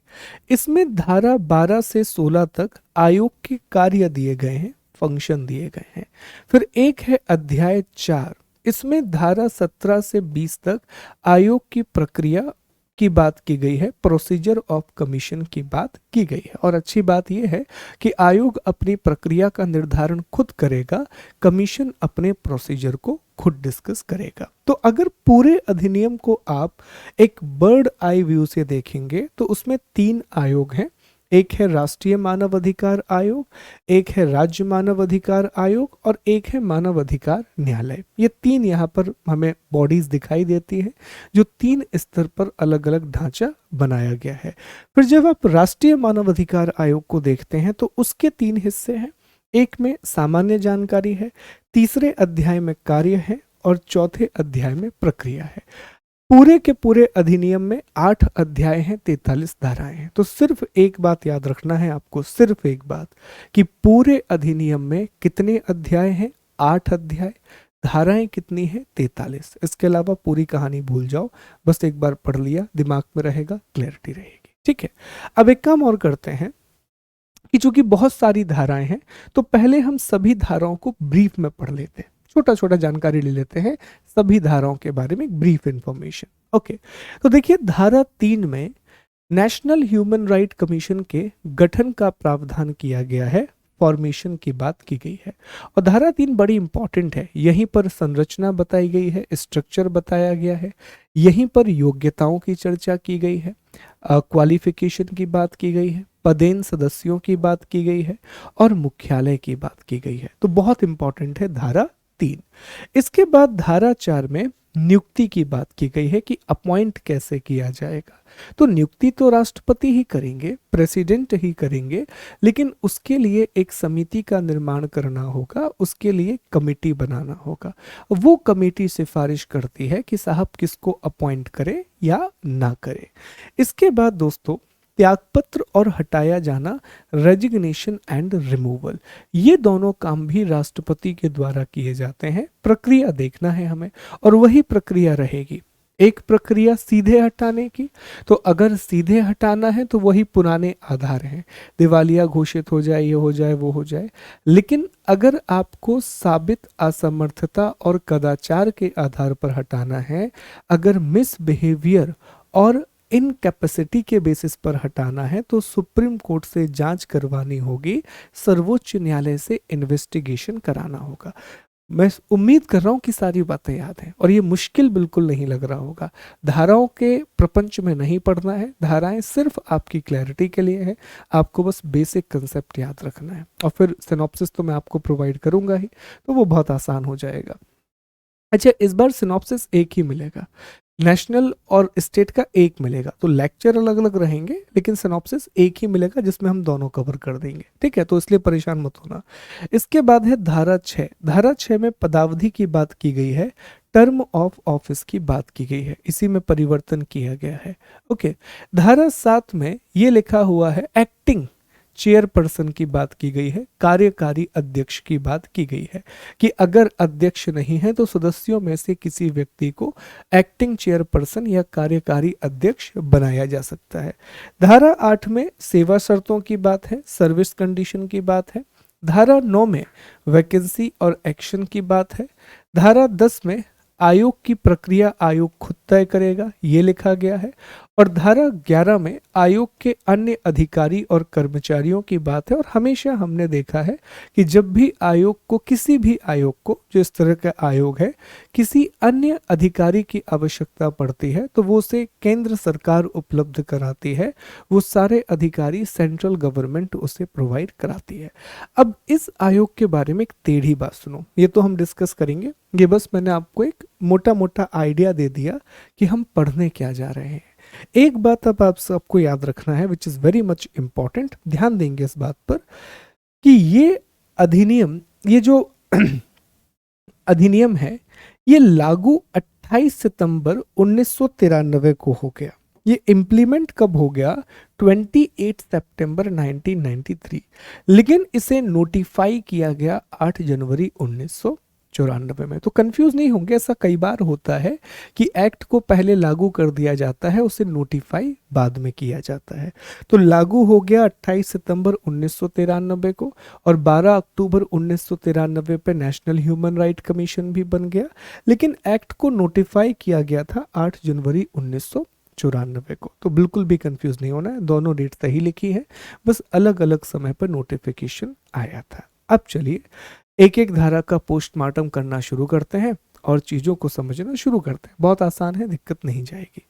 इसमें धारा 12 से 16 तक आयोग के कार्य दिए गए हैं, फंक्शन दिए गए हैं। फिर एक है अध्याय 4, इसमें धारा 17 से 20 तक आयोग की प्रक्रिया की बात की गई है, प्रोसीजर ऑफ कमीशन की बात की गई है। और अच्छी बात यह है कि आयोग अपनी प्रक्रिया का निर्धारण खुद करेगा, कमीशन अपने प्रोसीजर को खुद डिस्कस करेगा। तो अगर पूरे अधिनियम को आप एक बर्ड आई व्यू से देखेंगे तो उसमें 3 आयोग हैं। एक है राष्ट्रीय मानव अधिकार आयोग, एक है राज्य मानव अधिकार आयोग और एक है मानव अधिकार न्यायालय। ये 3 यहाँ पर हमें बॉडीज दिखाई देती है जो 3 स्तर पर अलग अलग ढांचा बनाया गया है। फिर जब आप राष्ट्रीय मानव अधिकार आयोग को देखते हैं तो उसके 3 हिस्से हैं। एक में सामान्य जानकारी है, तीसरे अध्याय में कार्य है और चौथे अध्याय में प्रक्रिया है। पूरे के पूरे अधिनियम में 8 अध्याय हैं, 43 धाराएं हैं। तो सिर्फ एक बात याद रखना है आपको, सिर्फ एक बात, कि पूरे अधिनियम में कितने अध्याय हैं? 8 अध्याय। धाराएं कितनी है? 43। इसके अलावा पूरी कहानी भूल जाओ, बस एक बार पढ़ लिया, दिमाग में रहेगा, क्लैरिटी रहेगी। ठीक है, अब एक काम और करते हैं कि चूंकि बहुत सारी धाराएं हैं तो पहले हम सभी धाराओं को ब्रीफ में पढ़ लेते हैं, छोटा छोटा जानकारी ले लेते हैं सभी धाराओं के बारे में, एक ब्रीफ इंफॉर्मेशन। ओके, तो देखिए धारा 3 में नेशनल ह्यूमन राइट कमीशन के गठन का प्रावधान किया गया है, फॉर्मेशन की बात की गई है। और धारा 3 बड़ी इंपॉर्टेंट है, यहीं पर संरचना बताई गई है, स्ट्रक्चर बताया गया है, यहीं पर योग्यताओं की चर्चा की गई है, क्वालिफिकेशन की बात की गई है, पदेन सदस्यों की बात की गई है और मुख्यालय की बात की गई है। तो बहुत इंपॉर्टेंट है धारा 3। इसके बाद धारा 4 में नियुक्ति की बात की गई है कि अपॉइंट कैसे किया जाएगा। तो नियुक्ति तो राष्ट्रपति ही करेंगे, प्रेसिडेंट ही करेंगे, लेकिन उसके लिए एक समिति का निर्माण करना होगा, उसके लिए कमेटी बनाना होगा। वो कमेटी सिफारिश करती है कि साहब किसको अपॉइंट करे या ना करे। इसके बाद दोस्तों त्यागपत्र और हटाया जाना, रेजिग्नेशन एंड रिमूवल, ये दोनों काम भी राष्ट्रपति के द्वारा किए जाते हैं। प्रक्रिया देखना है हमें और वही प्रक्रिया रहेगी। एक प्रक्रिया सीधे हटाने की, तो अगर सीधे हटाना है तो वही पुराने आधार हैं, दिवालिया घोषित हो जाए, ये हो जाए, वो हो जाए। लेकिन अगर आपको साबित असमर्थता और कदाचार के आधार पर हटाना है, अगर मिसबिहेवियर और इनकैपेसिटी के बेसिस पर हटाना है, तो सुप्रीम कोर्ट से जांच करवानी होगी, सर्वोच्च न्यायालय से इन्वेस्टिगेशन कराना होगा। मैं उम्मीद कर रहा हूं कि सारी बातें याद हैं और ये मुश्किल बिल्कुल नहीं लग रहा होगा। धाराओं के प्रपंच में नहीं पढ़ना है, धाराएं सिर्फ आपकी क्लैरिटी के लिए है, आपको बस बेसिक कंसेप्ट याद रखना है और फिर सिनॉप्सिस तो मैं आपको प्रोवाइड करूंगा ही, तो वो बहुत आसान हो जाएगा। अच्छा, इस बार सिनॉप्सिस एक ही मिलेगा, नेशनल और स्टेट का एक मिलेगा, तो लेक्चर अलग अलग रहेंगे लेकिन सिनॉप्सिस एक ही मिलेगा जिसमें हम दोनों कवर कर देंगे। ठीक है, तो इसलिए परेशान मत होना। इसके बाद है धारा 6। धारा 6 में पदावधि की बात की गई है, टर्म ऑफ ऑफिस की बात की गई है, इसी में परिवर्तन किया गया है। ओके, धारा 7 में ये लिखा हुआ है एक्टिंग चेयरपर्सन की बात की गई है, कार्यकारी अध्यक्ष की बात की गई है कि अगर अध्यक्ष नहीं है तो सदस्यों में से किसी व्यक्ति को एक्टिंग चेयरपर्सन या कार्यकारी अध्यक्ष बनाया जा सकता है। धारा 8 में सेवा शर्तों की बात है, सर्विस कंडीशन की बात है। धारा 9 में वैकेंसी और एक्शन की बात है। धारा 10 में आयोग की प्रक्रिया आयोग खुद तय करेगा, ये लिखा गया है। और धारा 11 में आयोग के अन्य अधिकारी और कर्मचारियों की बात है। और हमेशा हमने देखा है कि जब भी आयोग को, किसी भी आयोग को, जो इस तरह का आयोग है, किसी अन्य अधिकारी की आवश्यकता पड़ती है तो वो उसे केंद्र सरकार उपलब्ध कराती है, वो सारे अधिकारी सेंट्रल गवर्नमेंट उसे प्रोवाइड कराती है। अब इस आयोग के बारे में एक टेढ़ी बात सुनो, ये तो हम डिस्कस करेंगे, ये बस मैंने आपको एक मोटा मोटा आइडिया दे दिया कि हम पढ़ने क्या जा रहे हैं। एक बात अब आप सबको याद रखना है which is very much important, ध्यान देंगे इस बात पर कि ये अधिनियम, ये जो अधिनियम है, ये लागू 28 सितंबर 1993 को हो गया। ये इम्प्लीमेंट कब हो गया? 28 सितंबर 1993, लेकिन इसे नोटिफाई किया गया 8 जनवरी 1994 में। तो कंफ्यूज नहीं होंगे, ऐसा कई बार होता है कि एक्ट को पहले लागू कर दिया जाता है, उसे नोटिफाई बाद में किया जाता है। तो लागू हो गया 28 सितंबर 1993 को, और 12 अक्टूबर 1993 पे नेशनल ह्यूमन राइट कमीशन भी बन गया। लेकिन एक्ट को नोटिफाई किया गया था 8 जनवरी 1994 को। तो बिल्कुल भी कंफ्यूज नहीं होना है, दोनों डेट सही लिखी है, बस अलग अलग समय पर नोटिफिकेशन आया था। अब चलिए एक एक धारा का पोस्टमार्टम करना शुरू करते हैं और चीजों को समझना शुरू करते हैं। बहुत आसान है, दिक्कत नहीं जाएगी।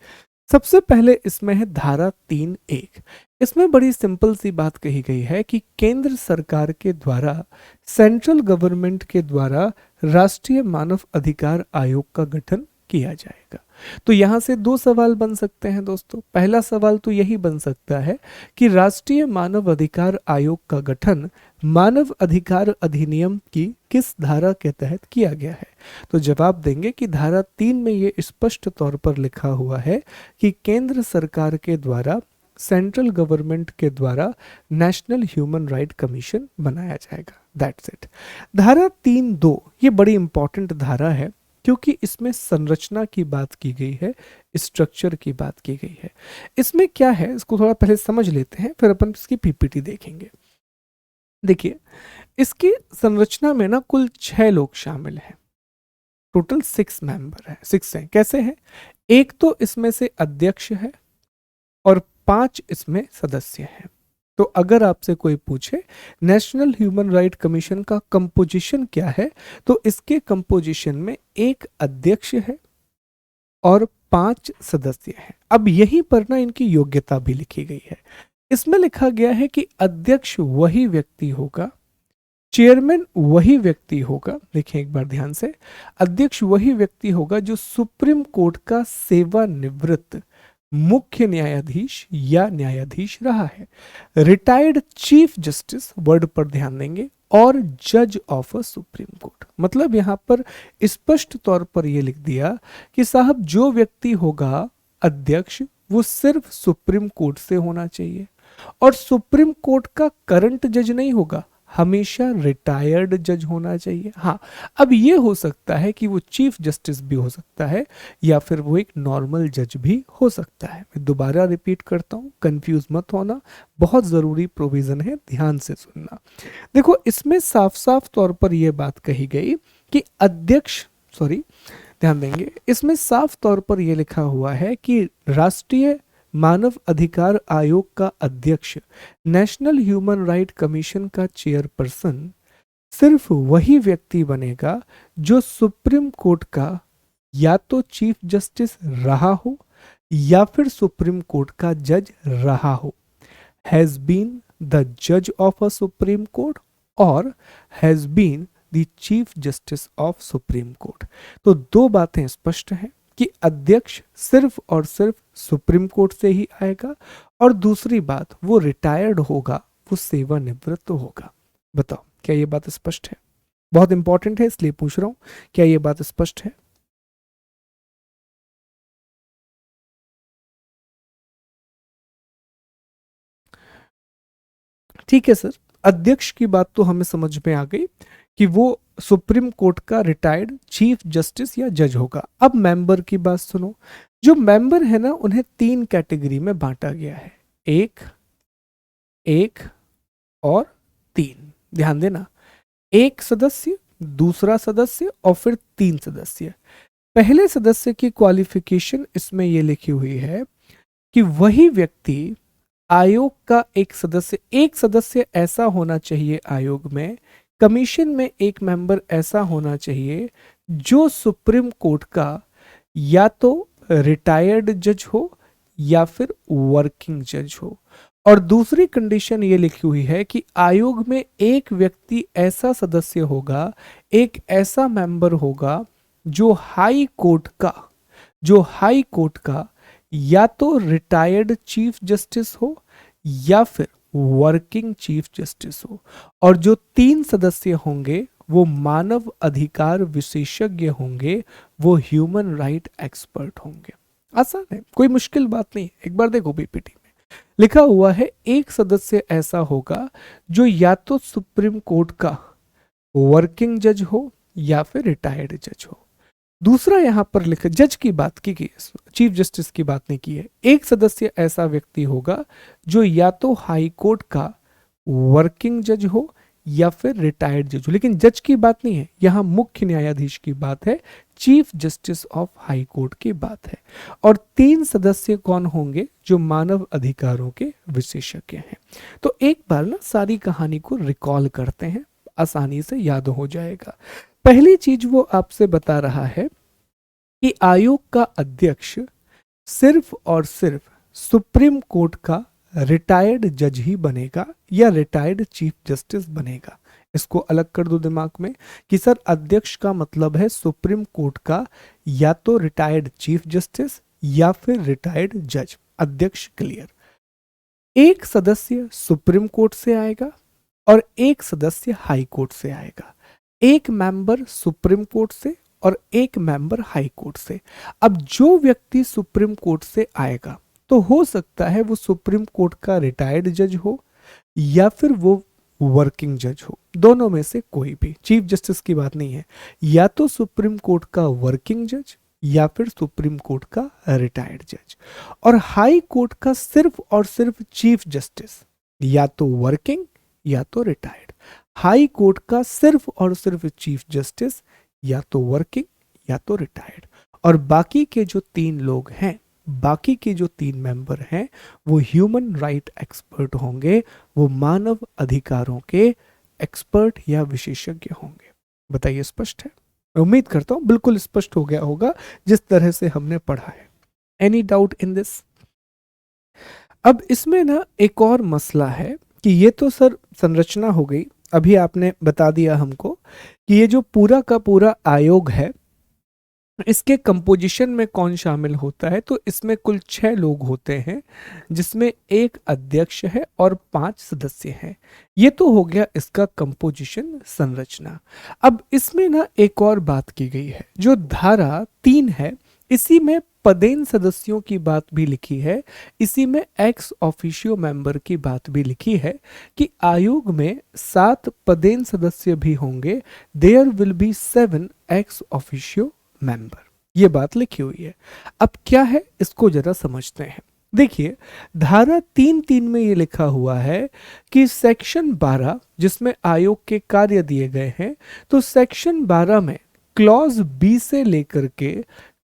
सबसे पहले इसमें है धारा 3(1). इसमें बड़ी सिंपल सी बात कही गई है कि केंद्र सरकार के द्वारा, सेंट्रल गवर्नमेंट के द्वारा राष्ट्रीय मानव अधिकार आयोग का गठन किया जाएगा। तो यहां से दो सवाल बन सकते हैं दोस्तों। पहला सवाल तो यही बन सकता है कि राष्ट्रीय मानव अधिकार आयोग का गठन मानव अधिकार अधिनियम की किस धारा के तहत किया गया है? तो जवाब देंगे कि धारा 3 में ये स्पष्ट तौर पर लिखा हुआ है कि केंद्र सरकार के द्वारा, सेंट्रल गवर्नमेंट के द्वारा नेशनल ह्यूमन राइट कमीशन बनाया जाएगा। That's it. धारा 3(2) ये बड़ी इंपॉर्टेंट धारा है क्योंकि इसमें संरचना की बात की गई है, स्ट्रक्चर की बात की गई है। इसमें क्या है, इसको थोड़ा पहले समझ लेते हैं, फिर अपन इसकी पीपीटी देखेंगे। देखिए, इसकी संरचना में ना कुल 6 लोग शामिल हैं, टोटल 6 मेंबर है, 6 हैं। कैसे हैं? एक तो इसमें से अध्यक्ष है और 5 इसमें सदस्य हैं। तो अगर आपसे कोई पूछे नेशनल ह्यूमन राइट कमीशन का कंपोजिशन क्या है, तो इसके कंपोजिशन में एक अध्यक्ष है और 5 सदस्य हैं। अब यहीं पर ना इनकी योग्यता भी लिखी गई है। इसमें लिखा गया है कि अध्यक्ष वही व्यक्ति होगा, चेयरमैन वही व्यक्ति होगा, देखिए एक बार ध्यान से, अध्यक्ष वही व्यक्ति होगा जो सुप्रीम कोर्ट का सेवानिवृत्त मुख्य न्यायाधीश या न्यायाधीश रहा है, रिटायर्ड चीफ जस्टिस, वर्ड पर ध्यान देंगे, और जज ऑफ अ सुप्रीम कोर्ट। मतलब यहां पर स्पष्ट तौर पर यह लिख दिया कि साहब जो व्यक्ति होगा अध्यक्ष, वो सिर्फ सुप्रीम कोर्ट से होना चाहिए, और सुप्रीम कोर्ट का करंट जज नहीं होगा, हमेशा रिटायर्ड जज होना चाहिए। हाँ, अब ये हो सकता है कि वो चीफ जस्टिस भी हो सकता है या फिर वो एक नॉर्मल जज भी हो सकता है। मैं दोबारा रिपीट करता हूँ, कंफ्यूज मत होना, बहुत जरूरी प्रोविजन है, ध्यान से सुनना। देखो, इसमें साफ साफ तौर पर यह बात कही गई कि अध्यक्ष, ध्यान देंगे, इसमें साफ तौर पर यह लिखा हुआ है कि राष्ट्रीय मानव अधिकार आयोग का अध्यक्ष, नेशनल ह्यूमन राइट कमीशन का चेयरपर्सन सिर्फ वही व्यक्ति बनेगा जो सुप्रीम कोर्ट का या तो चीफ जस्टिस रहा हो या फिर सुप्रीम कोर्ट का जज रहा हो, हैज बीन द जज ऑफ अ सुप्रीम कोर्ट और has been the chief justice of supreme court. तो दो बातें स्पष्ट हैं कि अध्यक्ष सिर्फ और सिर्फ सुप्रीम कोर्ट से ही आएगा, और दूसरी बात, वो रिटायर्ड होगा, वो सेवानिवृत्त होगा। बताओ, क्या ये बात स्पष्ट है? बहुत इंपॉर्टेंट है इसलिए पूछ रहा हूं, क्या ये बात स्पष्ट है? ठीक है सर, अध्यक्ष की बात तो हमें समझ में आ गई कि वो सुप्रीम कोर्ट का रिटायर्ड चीफ जस्टिस या जज होगा। अब मेंबर की बात सुनो। जो मेंबर है ना, उन्हें 3 कैटेगरी में बांटा गया है, एक, एक और 3। ध्यान देना, एक सदस्य, दूसरा सदस्य और फिर 3 सदस्य। पहले सदस्य की क्वालिफिकेशन इसमें ये लिखी हुई है कि वही व्यक्ति आयोग का एक सदस्य ऐसा होना चाहिए आयोग में, कमीशन में एक मेंबर ऐसा होना चाहिए जो सुप्रीम कोर्ट का या तो रिटायर्ड जज हो या फिर वर्किंग जज हो। और दूसरी कंडीशन ये लिखी हुई है कि आयोग में एक व्यक्ति ऐसा सदस्य होगा, एक ऐसा मेंबर होगा जो हाई कोर्ट का या तो रिटायर्ड चीफ जस्टिस हो या फिर वर्किंग चीफ जस्टिस हो। और जो 3 सदस्य होंगे वो मानव अधिकार विशेषज्ञ होंगे, वो ह्यूमन राइट एक्सपर्ट होंगे। आसान है, कोई मुश्किल बात नहीं। एक बार देखो पीपीटी में लिखा हुआ है, एक सदस्य ऐसा होगा जो या तो सुप्रीम कोर्ट का वर्किंग जज हो या फिर रिटायर्ड जज हो। दूसरा यहां पर लिखा, जज की बात की है, चीफ जस्टिस की बात नहीं की है। एक सदस्य ऐसा व्यक्ति होगा जो या तो हाई कोर्ट का वर्किंग जज हो या फिर रिटायर्ड जज हो। लेकिन जज की बात नहीं है, यहां मुख्य न्यायाधीश की बात है, chief justice of high court की बात है। और 3 सदस्य कौन होंगे? जो मानव अधिकारों के विशेषज्ञ हैं। तो एक बार ना सारी कहानी को रिकॉल करते हैं, आसानी से याद हो जाएगा। पहली चीज वो आपसे बता रहा है कि आयोग का अध्यक्ष सिर्फ और सिर्फ सुप्रीम कोर्ट का रिटायर्ड जज ही बनेगा या रिटायर्ड चीफ जस्टिस बनेगा। इसको अलग कर दो दिमाग में कि सर अध्यक्ष का मतलब है सुप्रीम कोर्ट का या तो रिटायर्ड चीफ जस्टिस या फिर रिटायर्ड जज। अध्यक्ष क्लियर। एक सदस्य सुप्रीम कोर्ट से आएगा और एक सदस्य हाई कोर्ट से आएगा। एक मेंबर सुप्रीम कोर्ट से और एक मेंबर हाई कोर्ट से। अब जो व्यक्ति सुप्रीम कोर्ट से आएगा तो हो सकता है वो सुप्रीम कोर्ट का रिटायर्ड जज हो या फिर वो वर्किंग जज हो, दोनों में से कोई भी। चीफ जस्टिस की बात नहीं है, या तो सुप्रीम कोर्ट का वर्किंग जज या फिर सुप्रीम कोर्ट का रिटायर्ड जज। और हाई कोर्ट का सिर्फ और सिर्फ चीफ जस्टिस या तो वर्किंग या तो रिटायर्ड। हाई कोर्ट का सिर्फ और सिर्फ चीफ जस्टिस या तो वर्किंग या तो रिटायर्ड। और बाकी के जो 3 लोग हैं, बाकी के जो 3 मेंबर हैं, वो ह्यूमन राइट एक्सपर्ट होंगे, वो मानव अधिकारों के एक्सपर्ट या विशेषज्ञ होंगे। बताइए स्पष्ट है? मैं उम्मीद करता हूं बिल्कुल स्पष्ट हो गया होगा जिस तरह से हमने पढ़ा है। Any doubt in this? अब इसमें ना एक और मसला है कि ये तो सर संरचना हो गई, अभी आपने बता दिया हमको कि ये जो पूरा का पूरा आयोग है इसके कंपोजिशन में कौन शामिल होता है। तो इसमें कुल 6 लोग होते हैं, जिसमें एक अध्यक्ष है और 5 सदस्य हैं। ये तो हो गया इसका कंपोजिशन, संरचना। अब इसमें ना एक और बात की गई है, जो धारा 3 है, इसी में पदेन सदस्यों की बात भी लिखी है, इसी में एक्स ऑफिशियो मेंबर की बात भी लिखी है कि आयोग में 7 पदेन सदस्य भी होंगे। There will be 7 ex officio member. ये बात लिखी हुई है। अब क्या है इसको जरा समझते हैं। देखिए धारा 3(3) में ये लिखा हुआ है कि सेक्शन 12 जिसमें आयोग के कार्य दिए गए हैं, तो सेक्शन 12 में क्लॉज बी से लेकर के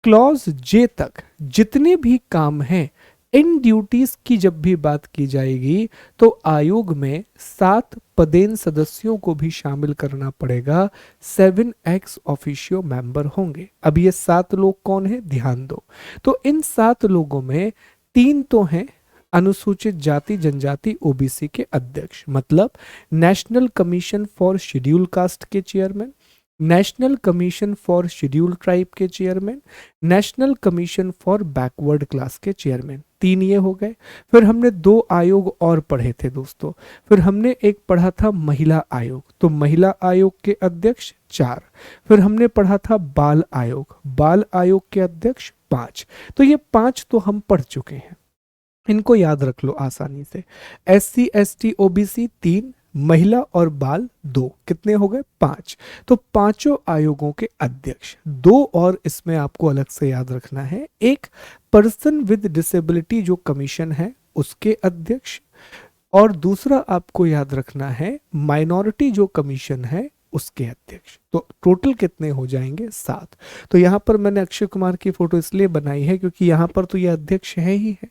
क्लॉज जे तक जितने भी काम हैं, इन ड्यूटीज की जब भी बात की जाएगी तो आयोग में 7 पदेन सदस्यों को भी शामिल करना पड़ेगा। 7 एक्स ऑफिशियो मेंबर होंगे। अब ये 7 लोग कौन है, ध्यान दो। तो इन 7 लोगों में 3 तो हैं अनुसूचित जाति जनजाति ओबीसी के अध्यक्ष, मतलब national commission for schedule caste के chairman, national commission for schedule tribe के chairman, national commission for backward class के चेयरमैन। 3 ये हो गए। फिर हमने 2 आयोग और पढ़े थे दोस्तों। फिर हमने एक पढ़ा था महिला आयोग, तो महिला आयोग के अध्यक्ष 4। फिर हमने पढ़ा था बाल आयोग, बाल आयोग के अध्यक्ष 5। तो ये 5 तो हम पढ़ चुके हैं। इनको याद रख लो आसानी से। SC ST OBC 3, महिला और बाल 2, कितने हो गए 5। तो पांचों आयोगों के अध्यक्ष, दो और इसमें आपको अलग से याद रखना है, एक पर्सन विद डिसेबिलिटी जो कमीशन है उसके अध्यक्ष, और दूसरा आपको याद रखना है माइनॉरिटी जो कमीशन है उसके अध्यक्ष। तो टोटल कितने हो जाएंगे 7। तो यहां पर मैंने अक्षय कुमार की फोटो इसलिए बनाई है क्योंकि यहां पर तो ये अध्यक्ष है ही है,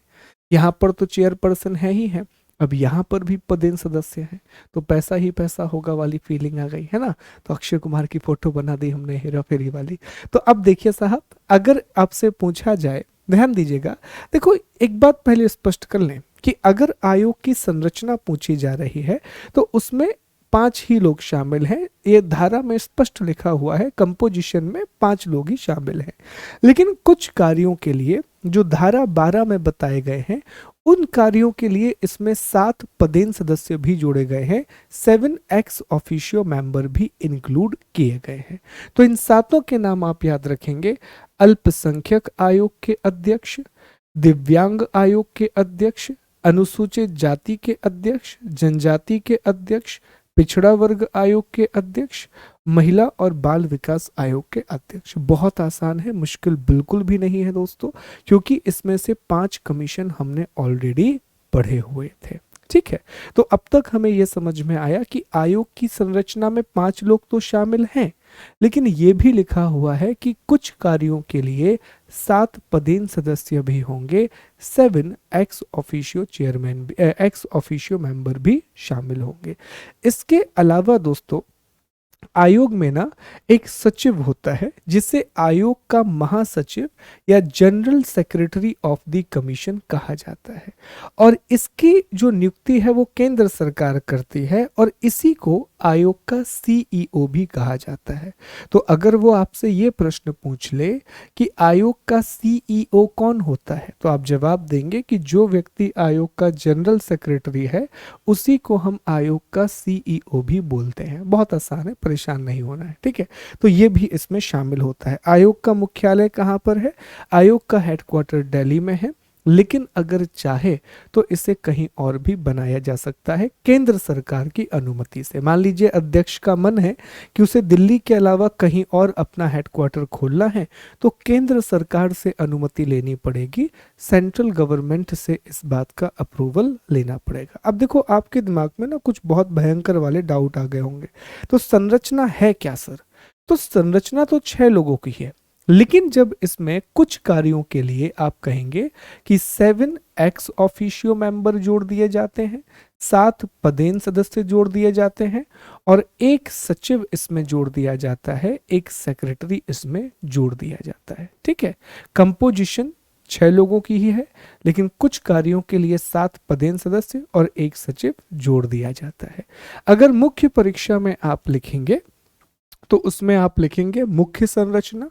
यहाँ पर तो चेयरपर्सन है ही है, अब यहाँ पर भी पदेन सदस्य है, तो पैसा ही पैसा होगा वाली फीलिंग आ गई है ना। तो अक्षय कुमार की फोटो बना दी हमने हेरा फेरी वाली। तो अब देखिए साहब, अगर आपसे पूछा जाए, ध्यान दीजिएगा, देखो एक बात पहले स्पष्ट कर लें कि अगर आयोग की संरचना पूछी जा रही है तो उसमें 5 ही लोग शामिल हैं, ये धारा में स्पष्ट लिखा हुआ है, कंपोजिशन में 5 लोग ही शामिल हैं। लेकिन कुछ कार्यों के लिए जो धारा 12 में बताए गए हैं, उन कार्यों के लिए इसमें 7 पदेन सदस्य भी जोड़े गए हैं, 7 एक्स ऑफिशियो मेंबर भी इंक्लूड किए गए हैं। तो इन सातों के नाम आप याद रखेंगे। अल्पसंख्यक आयोग के अध्यक्ष, दिव्यांग आयोग के अध्यक्ष, अनुसूचित जाति के अध्यक्ष, जनजाति के अध्यक्ष, पिछड़ा वर्ग आयोग के अध्यक्ष, महिला और बाल विकास आयोग के अध्यक्ष। बहुत आसान है, मुश्किल बिल्कुल भी नहीं है दोस्तों, क्योंकि इसमें से 5 कमीशन हमने ऑलरेडी पढ़े हुए थे। ठीक है, तो अब तक हमें यह समझ में आया कि आयोग की संरचना में 5 लोग तो शामिल हैं, लेकिन यह भी लिखा हुआ है कि कुछ कार्यों के लिए 7 पदेन सदस्य भी होंगे, 7 ex officio chairman, x officio member भी शामिल होंगे। इसके अलावा दोस्तों आयोग में ना एक सचिव होता है जिसे आयोग का महासचिव या general secretary of the commission कहा जाता है, और इसकी जो नियुक्ति है वो केंद्र सरकार करती है, और इसी को आयोग का सीईओ भी कहा जाता है। तो अगर वो आपसे ये प्रश्न पूछ ले कि आयोग का सीईओ कौन होता है, तो आप जवाब देंगे कि जो व्यक्ति आयोग का जनरल सेक्रेटरी है उसी को हम आयोग का सीईओ भी बोलते हैं। बहुत आसान है, परेशान नहीं होना है। ठीक है, तो ये भी इसमें शामिल होता है। आयोग का मुख्यालय कहाँ पर है? आयोग का हेडक्वार्टर दिल्ली में है, लेकिन अगर चाहे तो इसे कहीं और भी बनाया जा सकता है केंद्र सरकार की अनुमति से। मान लीजिए अध्यक्ष का मन है कि उसे दिल्ली के अलावा कहीं और अपना हेडक्वार्टर खोलना है, तो केंद्र सरकार से अनुमति लेनी पड़ेगी, सेंट्रल गवर्नमेंट से इस बात का अप्रूवल लेना पड़ेगा। अब देखो आपके दिमाग में ना कुछ बहुत भयंकर वाले डाउट आ गए होंगे, तो संरचना है क्या सर? तो संरचना तो 6 लोगों की है, लेकिन जब इसमें कुछ कार्यों के लिए आप कहेंगे कि 7 एक्स ऑफिशियो मेंबर जोड़ दिए जाते हैं, 7 पदेन सदस्य जोड़ दिए जाते हैं, और एक सचिव इसमें जोड़ दिया जाता है, एक सेक्रेटरी इसमें जोड़ दिया जाता है। ठीक है, कंपोजिशन 6 लोगों की ही है, लेकिन कुछ कार्यों के लिए 7 पदेन सदस्य और एक सचिव जोड़ दिया जाता है। अगर मुख्य परीक्षा में आप लिखेंगे तो उसमें आप लिखेंगे मुख्य संरचना,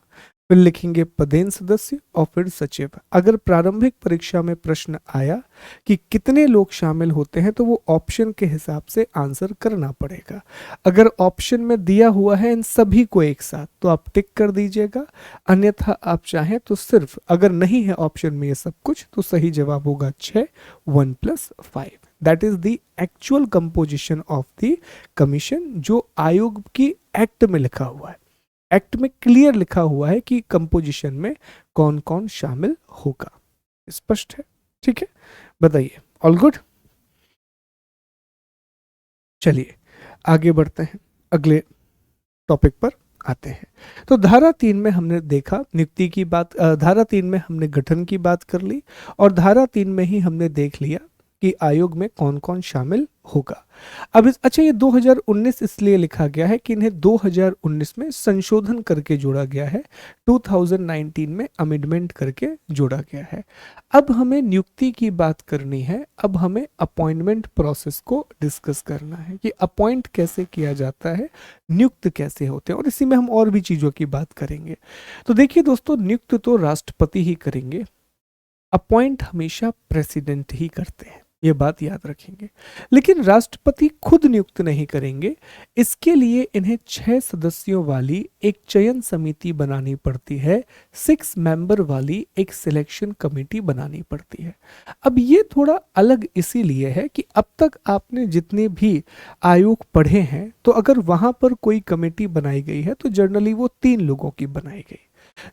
फिर लिखेंगे पदेन सदस्य और फिर सचिव। अगर प्रारंभिक परीक्षा में प्रश्न आया कि कितने लोग शामिल होते हैं, तो वो ऑप्शन के हिसाब से आंसर करना पड़ेगा। अगर ऑप्शन में दिया हुआ है इन सभी को एक साथ, तो आप टिक कर दीजिएगा, अन्यथा आप चाहें तो सिर्फ, अगर नहीं है ऑप्शन में ये सब कुछ, तो सही जवाब होगा 6, 1 + 5। That is the actual composition of the commission, जो आयोग की एक्ट में लिखा हुआ है। एक्ट में क्लियर लिखा हुआ है कि कंपोजिशन में कौन कौन शामिल होगा। स्पष्ट है? ठीक है, बताइए, ऑल गुड? चलिए आगे बढ़ते हैं, अगले टॉपिक पर आते हैं। तो धारा 3 में हमने देखा नियुक्ति की बात, धारा 3 में हमने गठन की बात कर ली, और धारा 3 में ही हमने देख लिया कि आयोग में कौन कौन शामिल होगा। अब अच्छा, ये 2019 इसलिए लिखा गया है कि इन्हें 2019 में संशोधन करके जोड़ा गया है, 2019 में अमेंडमेंट करके जोड़ा गया है। अब हमें नियुक्ति की बात करनी है, अब हमें अपॉइंटमेंट प्रोसेस को डिस्कस करना है कि अपॉइंट कैसे किया जाता है, नियुक्त कैसे होते हैं, और इसी में हम और भी चीजों की बात करेंगे। तो देखिए दोस्तों, नियुक्त तो राष्ट्रपति ही करेंगे, अपॉइंट हमेशा प्रेसिडेंट ही करते हैं। ये बात याद रखेंगे। लेकिन राष्ट्रपति खुद नियुक्त नहीं करेंगे, इसके लिए इन्हें 6 सदस्यों वाली एक चयन समिति बनानी पड़ती है, 6 मेंबर वाली एक सिलेक्शन कमेटी बनानी पड़ती है। अब ये थोड़ा अलग इसीलिए है कि अब तक आपने जितने भी आयोग पढ़े हैं, तो अगर वहां पर कोई कमेटी बनाई गई है तो जनरली वो 3 लोगों की बनाई गई।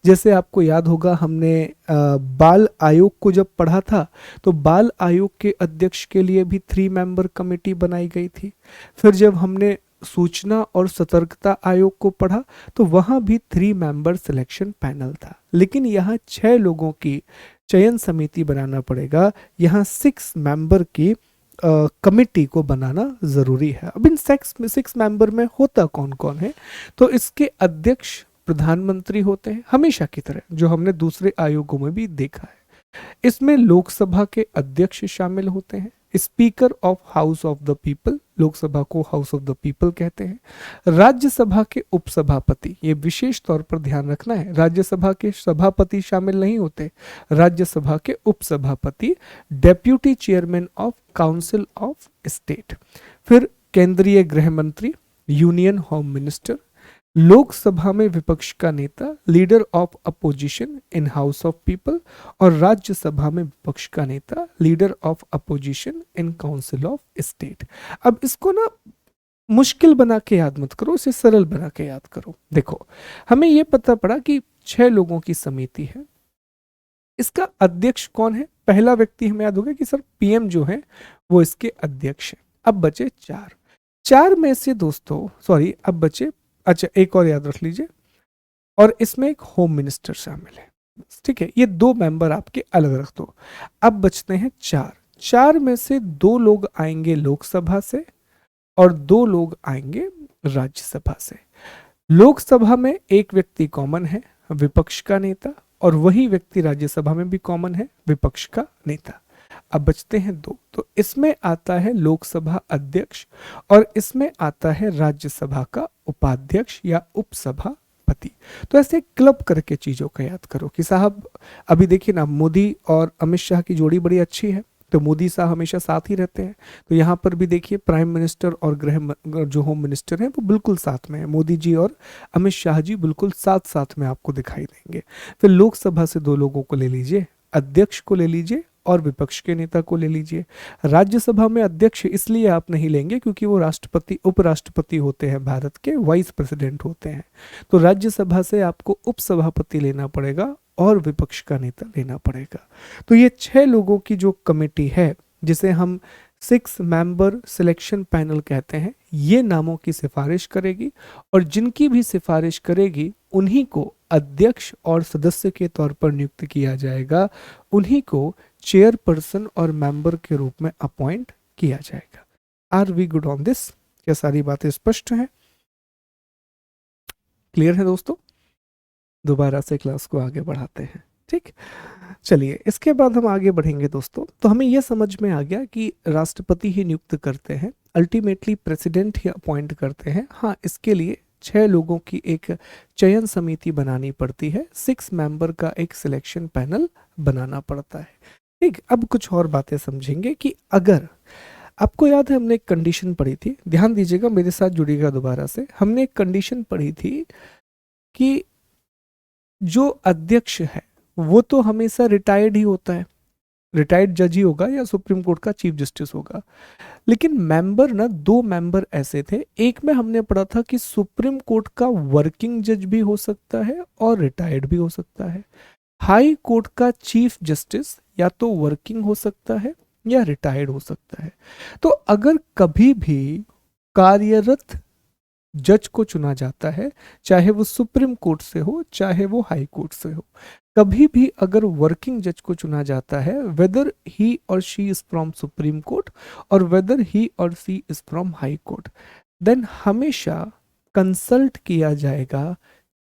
जैसे आपको याद होगा, हमने बाल आयोग को जब पढ़ा था, तो बाल आयोग के अध्यक्ष के लिए भी 3 मेंबर कमेटी बनाई गई थी। फिर जब हमने सूचना और सतर्कता आयोग को पढ़ा, तो वहां भी 3 मेंबर सिलेक्शन पैनल था। लेकिन यहाँ 6 लोगों की चयन समिति बनाना पड़ेगा, यहाँ 6 मेंबर की कमिटी को बनाना जरूरी है। अब इन 6 मेंबर में होता कौन कौन है, तो इसके अध्यक्ष प्रधानमंत्री होते हैं, हमेशा की तरह जो हमने दूसरे आयोगों में भी देखा है। इसमें लोकसभा के अध्यक्ष शामिल होते हैं, speaker of house of the people, Lok Sabha को हाउस ऑफ द पीपल कहते हैं। राज्यसभा के उपसभापति, ये विशेष तौर पर ध्यान रखना है, राज्यसभा के सभापति शामिल नहीं होते, राज्यसभा के उपसभापति, deputy chairman of council of state. फिर केंद्रीय गृह मंत्री, यूनियन होम मिनिस्टर, लोकसभा में विपक्ष का नेता, leader of opposition in house of people, और राज्यसभा में विपक्ष का नेता, leader of opposition in council of state. अब इसको ना मुश्किल बना के याद मत करो, इसे सरल बना के याद करो। देखो, हमें यह पता पड़ा कि 6 लोगों की समिति है, इसका अध्यक्ष कौन है? पहला व्यक्ति हमें याद होगा कि सर पीएम जो है वो इसके अध्यक्ष है। अब बचे 4 में से दोस्तों, सॉरी, अब बचे, अच्छा एक और याद रख लीजिए, और इसमें एक होम मिनिस्टर शामिल है। ठीक है, ये 2 मेंबर आपके अलग रख दो। अब बचते हैं 4 में से 2 लोग आएंगे लोकसभा से और 2 लोग आएंगे राज्यसभा से। लोकसभा में एक व्यक्ति कॉमन है, विपक्ष का नेता, और वही व्यक्ति राज्यसभा में भी कॉमन है, विपक्ष का नेता। अब बचते हैं 2, तो इसमें आता है लोकसभा अध्यक्ष और इसमें आता है राज्यसभा का उपाध्यक्ष या उपसभापति। तो ऐसे क्लब करके चीजों का याद करो कि साहब अभी देखिए ना, मोदी और अमित शाह की जोड़ी बड़ी अच्छी है, तो मोदी साहब हमेशा साथ ही रहते हैं। तो यहाँ पर भी देखिए प्राइम मिनिस्टर और जो होम मिनिस्टर हैं वो बिल्कुल साथ में है, मोदी जी और अमित शाह जी बिल्कुल साथ साथ में आपको दिखाई देंगे। फिर लोकसभा से 2 लोगों को ले लीजिए, अध्यक्ष को ले लीजिए और विपक्ष के नेता को ले लीजिए। राज्यसभा में अध्यक्ष इसलिए आप नहीं लेंगे क्योंकि वो राष्ट्रपति उपराष्ट्रपति होते हैं, भारत के वाइस प्रेसिडेंट होते हैं। तो राज्यसभा से आपको उपसभापति लेना पड़ेगा और विपक्ष का नेता लेना पड़ेगा। तो ये 6 लोगों की जो कमेटी है, जिसे हम 6 मेंबर सिलेक्शन पैनल कहते हैं, ये नामों की सिफारिश करेगी और जिनकी भी सिफारिश करेगी उन्हीं को अध्यक्ष और सदस्य के तौर पर नियुक्त किया जाएगा, उन्हीं को चेयरपर्सन और मेंबर के रूप में अपॉइंट किया जाएगा। Are we good on this? क्या सारी बातें स्पष्ट हैं, क्लियर है दोस्तों? दोबारा से क्लास को आगे बढ़ाते हैं। ठीक, चलिए इसके बाद हम आगे बढ़ेंगे दोस्तों। तो हमें यह समझ में आ गया कि राष्ट्रपति ही नियुक्त करते हैं, अल्टीमेटली प्रेसिडेंट ही अपॉइंट करते हैं। हाँ, इसके लिए 6 लोगों की एक चयन समिति बनानी पड़ती है, 6 मेंबर का एक सिलेक्शन पैनल बनाना पड़ता है। ठीक, अब कुछ और बातें समझेंगे कि अगर आपको याद है हमने एक कंडीशन पढ़ी थी, ध्यान दीजिएगा, मेरे साथ जुड़िएगा दोबारा से। हमने एक कंडीशन पढ़ी थी कि जो अध्यक्ष है वो तो हमेशा रिटायर्ड ही होता है, रिटायर्ड जज ही होगा या सुप्रीम कोर्ट का चीफ जस्टिस होगा। लेकिन मेंबर ना, 2 मेंबर ऐसे थे, एक में हमने पढ़ा था कि सुप्रीम कोर्ट का वर्किंग जज भी हो सकता है और रिटायर्ड भी हो सकता है। हाई कोर्ट का चीफ जस्टिस या तो वर्किंग हो सकता है या रिटायर्ड हो सकता है। तो अगर कभी भी कार्यरत जज को चुना जाता है, चाहे वो सुप्रीम कोर्ट से हो चाहे वो हाई कोर्ट से हो, कभी भी अगर वर्किंग जज को चुना जाता है, वेदर ही और she is from supreme court और वेदर ही और she is from high court, then हमेशा कंसल्ट किया जाएगा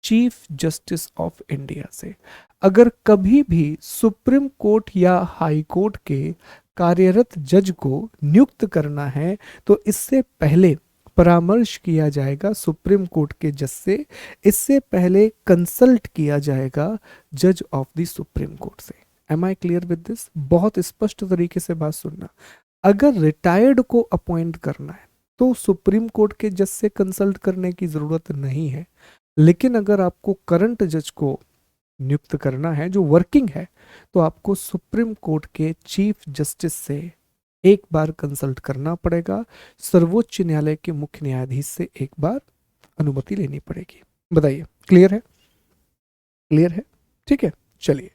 चीफ जस्टिस ऑफ इंडिया से। अगर कभी भी सुप्रीम कोर्ट या हाई कोर्ट के कार्यरत जज को नियुक्त करना है तो इससे पहले परामर्श किया जाएगा सुप्रीम कोर्ट के जज से, इससे पहले कंसल्ट किया जाएगा जज ऑफ द सुप्रीम कोर्ट से। Am I clear with this? बहुत स्पष्ट तरीके से बात सुनना। अगर रिटायर्ड को अपॉइंट करना है तो सुप्रीम कोर्ट के जज से कंसल्ट करने की जरूरत नहीं है, लेकिन अगर आपको करंट जज को नियुक्त करना है जो वर्किंग है, तो आपको सुप्रीम कोर्ट के चीफ जस्टिस से एक बार कंसल्ट करना पड़ेगा, सर्वोच्च न्यायालय के मुख्य न्यायाधीश से एक बार अनुमति लेनी पड़ेगी। बताइए, क्लियर है? क्लियर है? ठीक है, चलिए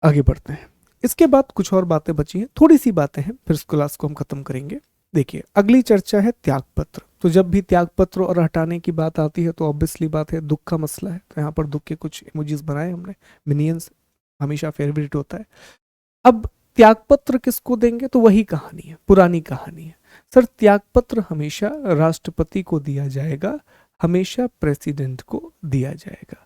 आगे बढ़ते हैं। इसके बाद कुछ और बातें बची हैं, थोड़ी सी बातें हैं, फिर इस क्लास को हम खत्म करेंगे। देखिए, अगली चर्चा है त्यागपत्र। तो जब भी त्यागपत्र और हटाने की बात आती है तो ऑब्वियसली बात है, दुख का मसला है, तो यहाँ पर दुख के कुछ इमोजीज बनाए हमने, मिनियंस हमेशा फेवरेट होता है। अब त्यागपत्र किसको देंगे, तो वही कहानी है, पुरानी कहानी है। सर, त्यागपत्र हमेशा राष्ट्रपति को दिया जाएगा, हमेशा प्रेसिडेंट को दिया जाएगा।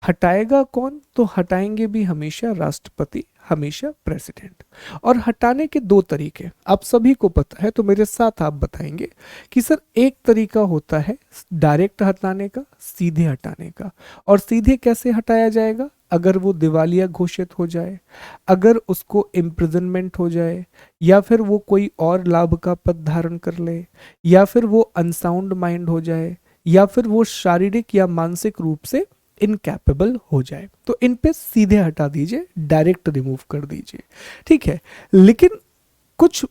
हटाएगा कौन, तो हटाएंगे भी हमेशा राष्ट्रपति, हमेशा प्रेसिडेंट। और हटाने के दो तरीके आप सभी को पता है, तो मेरे साथ आप बताएंगे कि सर एक तरीका होता है डायरेक्ट हटाने का, सीधे हटाने का। और सीधे कैसे हटाया जाएगा, अगर वो दिवालिया घोषित हो जाए, अगर उसको इम्प्रिजनमेंट हो जाए, या फिर वो कोई और लाभ का पद धारण कर ले, या फिर वो अनसाउंड माइंड हो जाए, या फिर वो शारीरिक या मानसिक रूप से इनकैपेबल हो जाए, तो इन पे सीधे हटा दीजिए, डायरेक्ट रिमूव कर दीजिए। ठीक है, लेकिन कुछ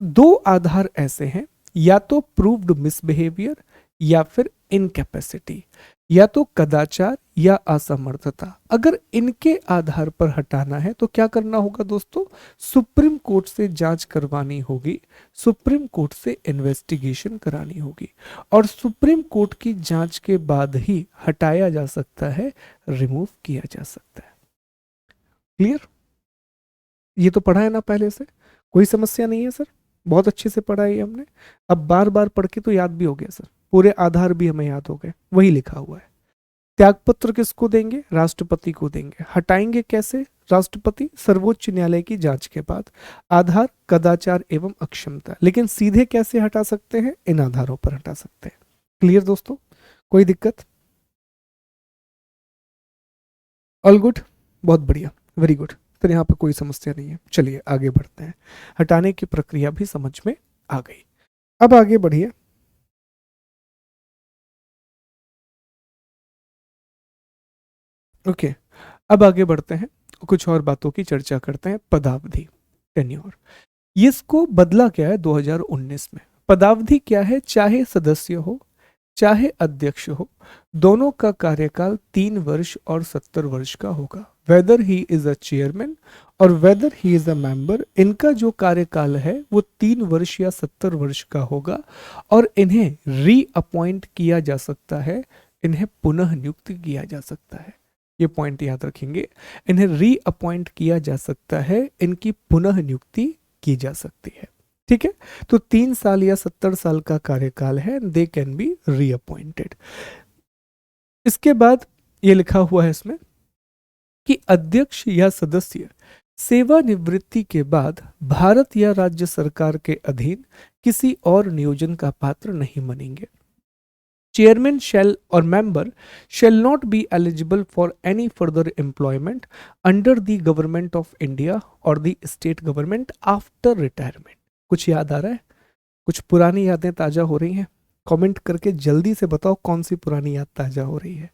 दो आधार ऐसे हैं, या तो प्रूव्ड मिसबिहेवियर, या फिर इनकैपेसिटी, या तो कदाचार या असमर्थता। अगर इनके आधार पर हटाना है तो क्या करना होगा दोस्तों, सुप्रीम कोर्ट से जांच करवानी होगी, सुप्रीम कोर्ट से इन्वेस्टिगेशन करानी होगी, और सुप्रीम कोर्ट की जांच के बाद ही हटाया जा सकता है, रिमूव किया जा सकता है। क्लियर? ये तो पढ़ा है ना पहले से, कोई समस्या नहीं है सर, बहुत अच्छे से पढ़ा है ये हमने। अब बार बार पढ़ के तो याद भी हो गया सर, पूरे आधार भी हमें याद हो गए, वही लिखा हुआ है। त्यागपत्र किसको देंगे, राष्ट्रपति को देंगे। हटाएंगे कैसे, राष्ट्रपति, सर्वोच्च न्यायालय की जांच के बाद। आधार कदाचार एवं अक्षमता। लेकिन सीधे कैसे हटा सकते हैं, इन आधारों पर हटा सकते हैं। क्लियर दोस्तों, कोई दिक्कत? ऑल गुड, बहुत बढ़िया, वेरी गुड। फिर यहाँ पर कोई समस्या नहीं है। चलिए आगे बढ़ते हैं, हटाने की प्रक्रिया भी समझ में आ गई। अब आगे बढ़िए। ओके, अब आगे बढ़ते हैं, कुछ और बातों की चर्चा करते हैं। पदावधि, टेन्योर, इसको बदला क्या है 2019 में। पदावधि क्या है, चाहे सदस्य हो चाहे अध्यक्ष हो, दोनों का कार्यकाल 3 वर्ष और 70 वर्ष का होगा। Whether he is a chairman और whether he is a member, इनका जो कार्यकाल है वो 3 वर्ष या 70 वर्ष का होगा, और इन्हें रीअपॉइंट किया जा सकता है, इन्हें पुनः नियुक्त किया जा सकता है। ये पॉइंट याद रखेंगे, इन्हें रीअपॉइंट किया जा सकता है, इनकी पुनः नियुक्ति की जा सकती है। ठीक है, तो 3 साल या 70 साल का कार्यकाल है, दे कैन बी रीअपॉइंटेड। इसके बाद ये लिखा हुआ है इसमें कि अध्यक्ष या सदस्य सेवानिवृत्ति के बाद भारत या राज्य सरकार के अधीन किसी और नियोजन का पात्र नहीं बनेंगे। Chairman shall or member shall not be eligible for any further employment under the government of India or the state government after retirement। कुछ याद आ रहा है, कुछ पुरानी यादें ताजा हो रही हैं? कमेंट करके जल्दी से बताओ कौन सी पुरानी याद ताजा हो रही है,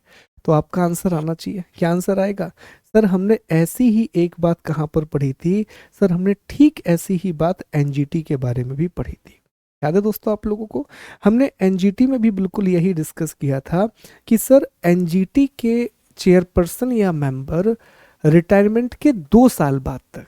तो आपका आंसर आना चाहिए। क्या आंसर आएगा? सर हमने ऐसी ही एक बात कहाँ पर पढ़ी थी, सर हमने ठीक ऐसी ही बात एनजीटी के बारे में भी पढ़ी थी। याद है दोस्तों आप लोगों को, हमने एनजीटी में भी बिल्कुल यही डिस्कस किया था कि सर एनजीटी के चेयरपर्सन या मेंबर रिटायरमेंट के 2 साल बाद तक,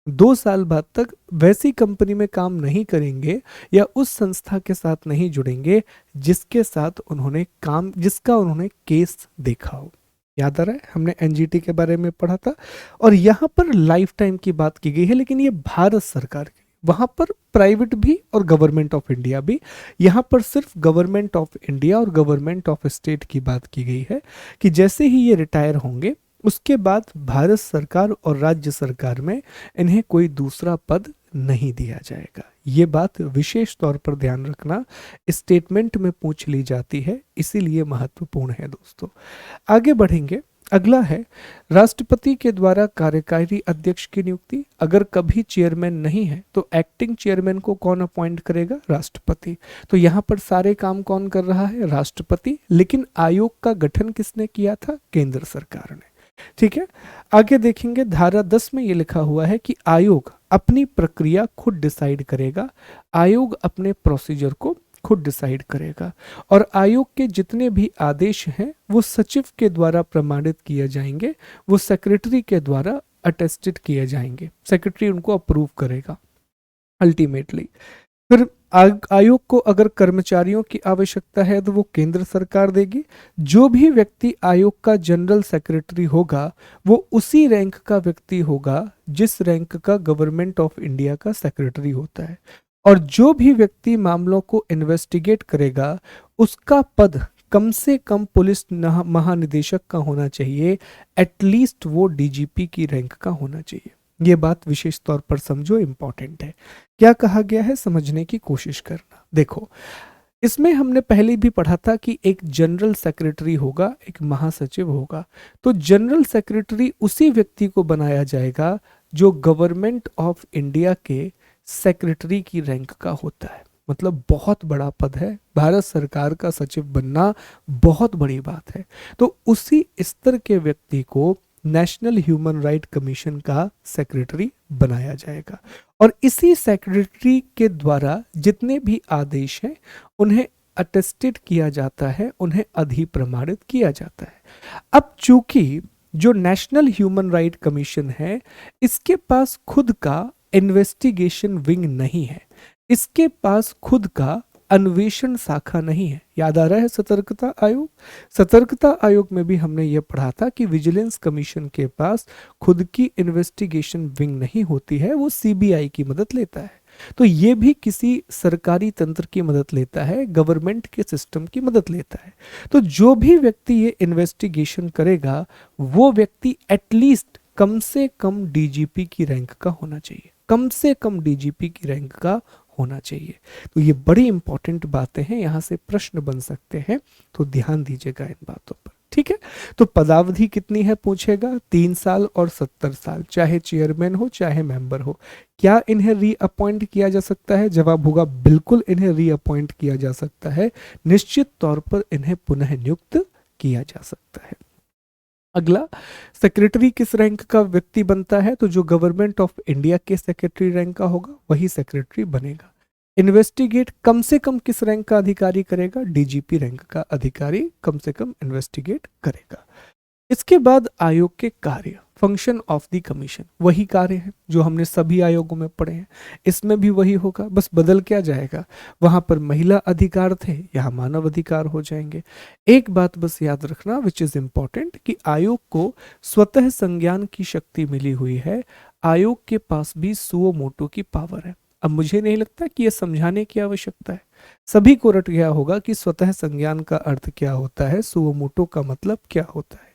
2 साल बाद तक वैसी कंपनी में काम नहीं करेंगे या उस संस्था के साथ नहीं जुड़ेंगे जिसके साथ उन्होंने काम, जिसका उन्होंने केस देखा हो। याद आ रहा है, हमने एनजीटी के बारे में पढ़ा था। और यहाँ पर लाइफ टाइम की बात की गई है, लेकिन ये भारत सरकार की, वहां पर प्राइवेट भी और गवर्नमेंट ऑफ इंडिया भी। यहाँ पर सिर्फ गवर्नमेंट ऑफ इंडिया और गवर्नमेंट ऑफ स्टेट की बात की गई है कि जैसे ही ये रिटायर होंगे उसके बाद भारत सरकार और राज्य सरकार में इन्हें कोई दूसरा पद नहीं दिया जाएगा। ये बात विशेष तौर पर ध्यान रखना, स्टेटमेंट में पूछ ली जाती है, इसीलिए महत्वपूर्ण है दोस्तों। आगे बढ़ेंगे, अगला है राष्ट्रपति के द्वारा कार्यकारी अध्यक्ष की नियुक्ति। अगर कभी चेयरमैन नहीं है तो एक्टिंग चेयरमैन को कौन अपॉइंट करेगा? राष्ट्रपति। तो यहाँ पर सारे काम कौन कर रहा है? राष्ट्रपति। लेकिन आयोग का गठन किसने किया था? केंद्र सरकार ने। ठीक है, आगे देखेंगे धारा 10 में ये लिखा हुआ है कि आयोग अपनी प्रक्रिया खुद डिसाइड करेगा। आयोग अपने प्रोसीजर को खुद डिसाइड करेगा और आयोग के जितने भी आदेश हैं वो सचिव के द्वारा प्रमाणित किए जाएंगे, वो सेक्रेटरी के द्वारा अटेस्टेड किए जाएंगे, सेक्रेटरी उनको अप्रूव करेगा अल्टीमेटली। फिर आयोग को अगर कर्मचारियों की आवश्यकता है तो वो केंद्र सरकार देगी। जो भी व्यक्ति आयोग का जनरल सेक्रेटरी होगा वो उसी रैंक का व्यक्ति होगा जिस रैंक का गवर्नमेंट ऑफ इंडिया का सेक्रेटरी होता है। और जो भी व्यक्ति मामलों को इन्वेस्टिगेट करेगा उसका पद कम से कम पुलिस महानिदेशक का होना चाहिए, एटलीस्ट वो डीजीपी की रैंक का होना चाहिए। ये बात विशेष तौर पर समझो, इंपॉर्टेंट है। क्या कहा गया है समझने की कोशिश करना। देखो, इसमें हमने पहले भी पढ़ा था कि एक जनरल सेक्रेटरी होगा, एक महासचिव होगा। तो जनरल सेक्रेटरी उसी व्यक्ति को बनाया जाएगा जो गवर्नमेंट ऑफ इंडिया के सेक्रेटरी की रैंक का होता है। मतलब बहुत बड़ा पद है, भारत सरकार का सचिव बनना बहुत बड़ी बात है। तो उसी स्तर के व्यक्ति को नेशनल ह्यूमन राइट कमीशन का सेक्रेटरी बनाया जाएगा और इसी सेक्रेटरी के द्वारा जितने भी आदेश हैं उन्हें अटेस्टेड किया जाता है, उन्हें अधिप्रमाणित किया जाता है। अब चूंकि जो नेशनल ह्यूमन राइट कमीशन है इसके पास खुद का इन्वेस्टिगेशन विंग नहीं है, इसके पास खुद का अन्वेषण शाखा नहीं है। याद आ रहा है सतर्कता आयोग? सतर्कता आयोग में भी हमने यह पढ़ा था कि विजिलेंस कमीशन के पास खुद की इन्वेस्टिगेशन विंग नहीं होती है, वो सीबीआई की मदद लेता है। तो ये भी किसी सरकारी तंत्र की मदद लेता है, गवर्नमेंट के सिस्टम की मदद लेता है। तो जो भी व्यक्ति ये इन्वेस्टिगेशन करेगा वो व्यक्ति एटलीस्ट कम से कम डीजीपी की रैंक का होना चाहिए, कम से कम डीजीपी की रैंक का होना चाहिए। तो ये बड़ी इंपॉर्टेंट बातें हैं, यहां से प्रश्न बन सकते हैं, तो ध्यान दीजिएगा इन बातों पर। ठीक है, तो पदावधि कितनी है पूछेगा? 3 साल और 70 साल, चाहे चेयरमैन हो चाहे मेंबर हो। क्या इन्हें रीअपॉइंट किया जा सकता है? जवाब होगा बिल्कुल इन्हें रीअपॉइंट किया जा सकता है, निश्चित तौर पर इन्हें पुनः नियुक्त किया जा सकता है। अगला, सेक्रेटरी किस रैंक का व्यक्ति बनता है? तो जो गवर्नमेंट ऑफ इंडिया के सेक्रेटरी रैंक का होगा वही सेक्रेटरी बनेगा। इन्वेस्टिगेट कम से कम किस रैंक का अधिकारी करेगा? डीजीपी रैंक का अधिकारी कम से कम इन्वेस्टिगेट करेगा। इसके बाद आयोग के कार्य, फंक्शन ऑफ द कमीशन, वही कार्य है जो हमने सभी आयोगों में पढ़े हैं, इसमें भी वही होगा, बस बदल क्या जाएगा? वहां पर महिला अधिकार थे, यहाँ मानव अधिकार हो जाएंगे। एक बात बस याद रखना विच इज इंपॉर्टेंट कि आयोग को स्वतः संज्ञान की शक्ति मिली हुई है, आयोग के पास भी सुओ मोटो की पावर है। अब मुझे नहीं लगता कि यह समझाने की आवश्यकता है, सभी को रट गया होगा कि स्वतः संज्ञान का अर्थ क्या होता है, सुओ मोटो का मतलब क्या होता है।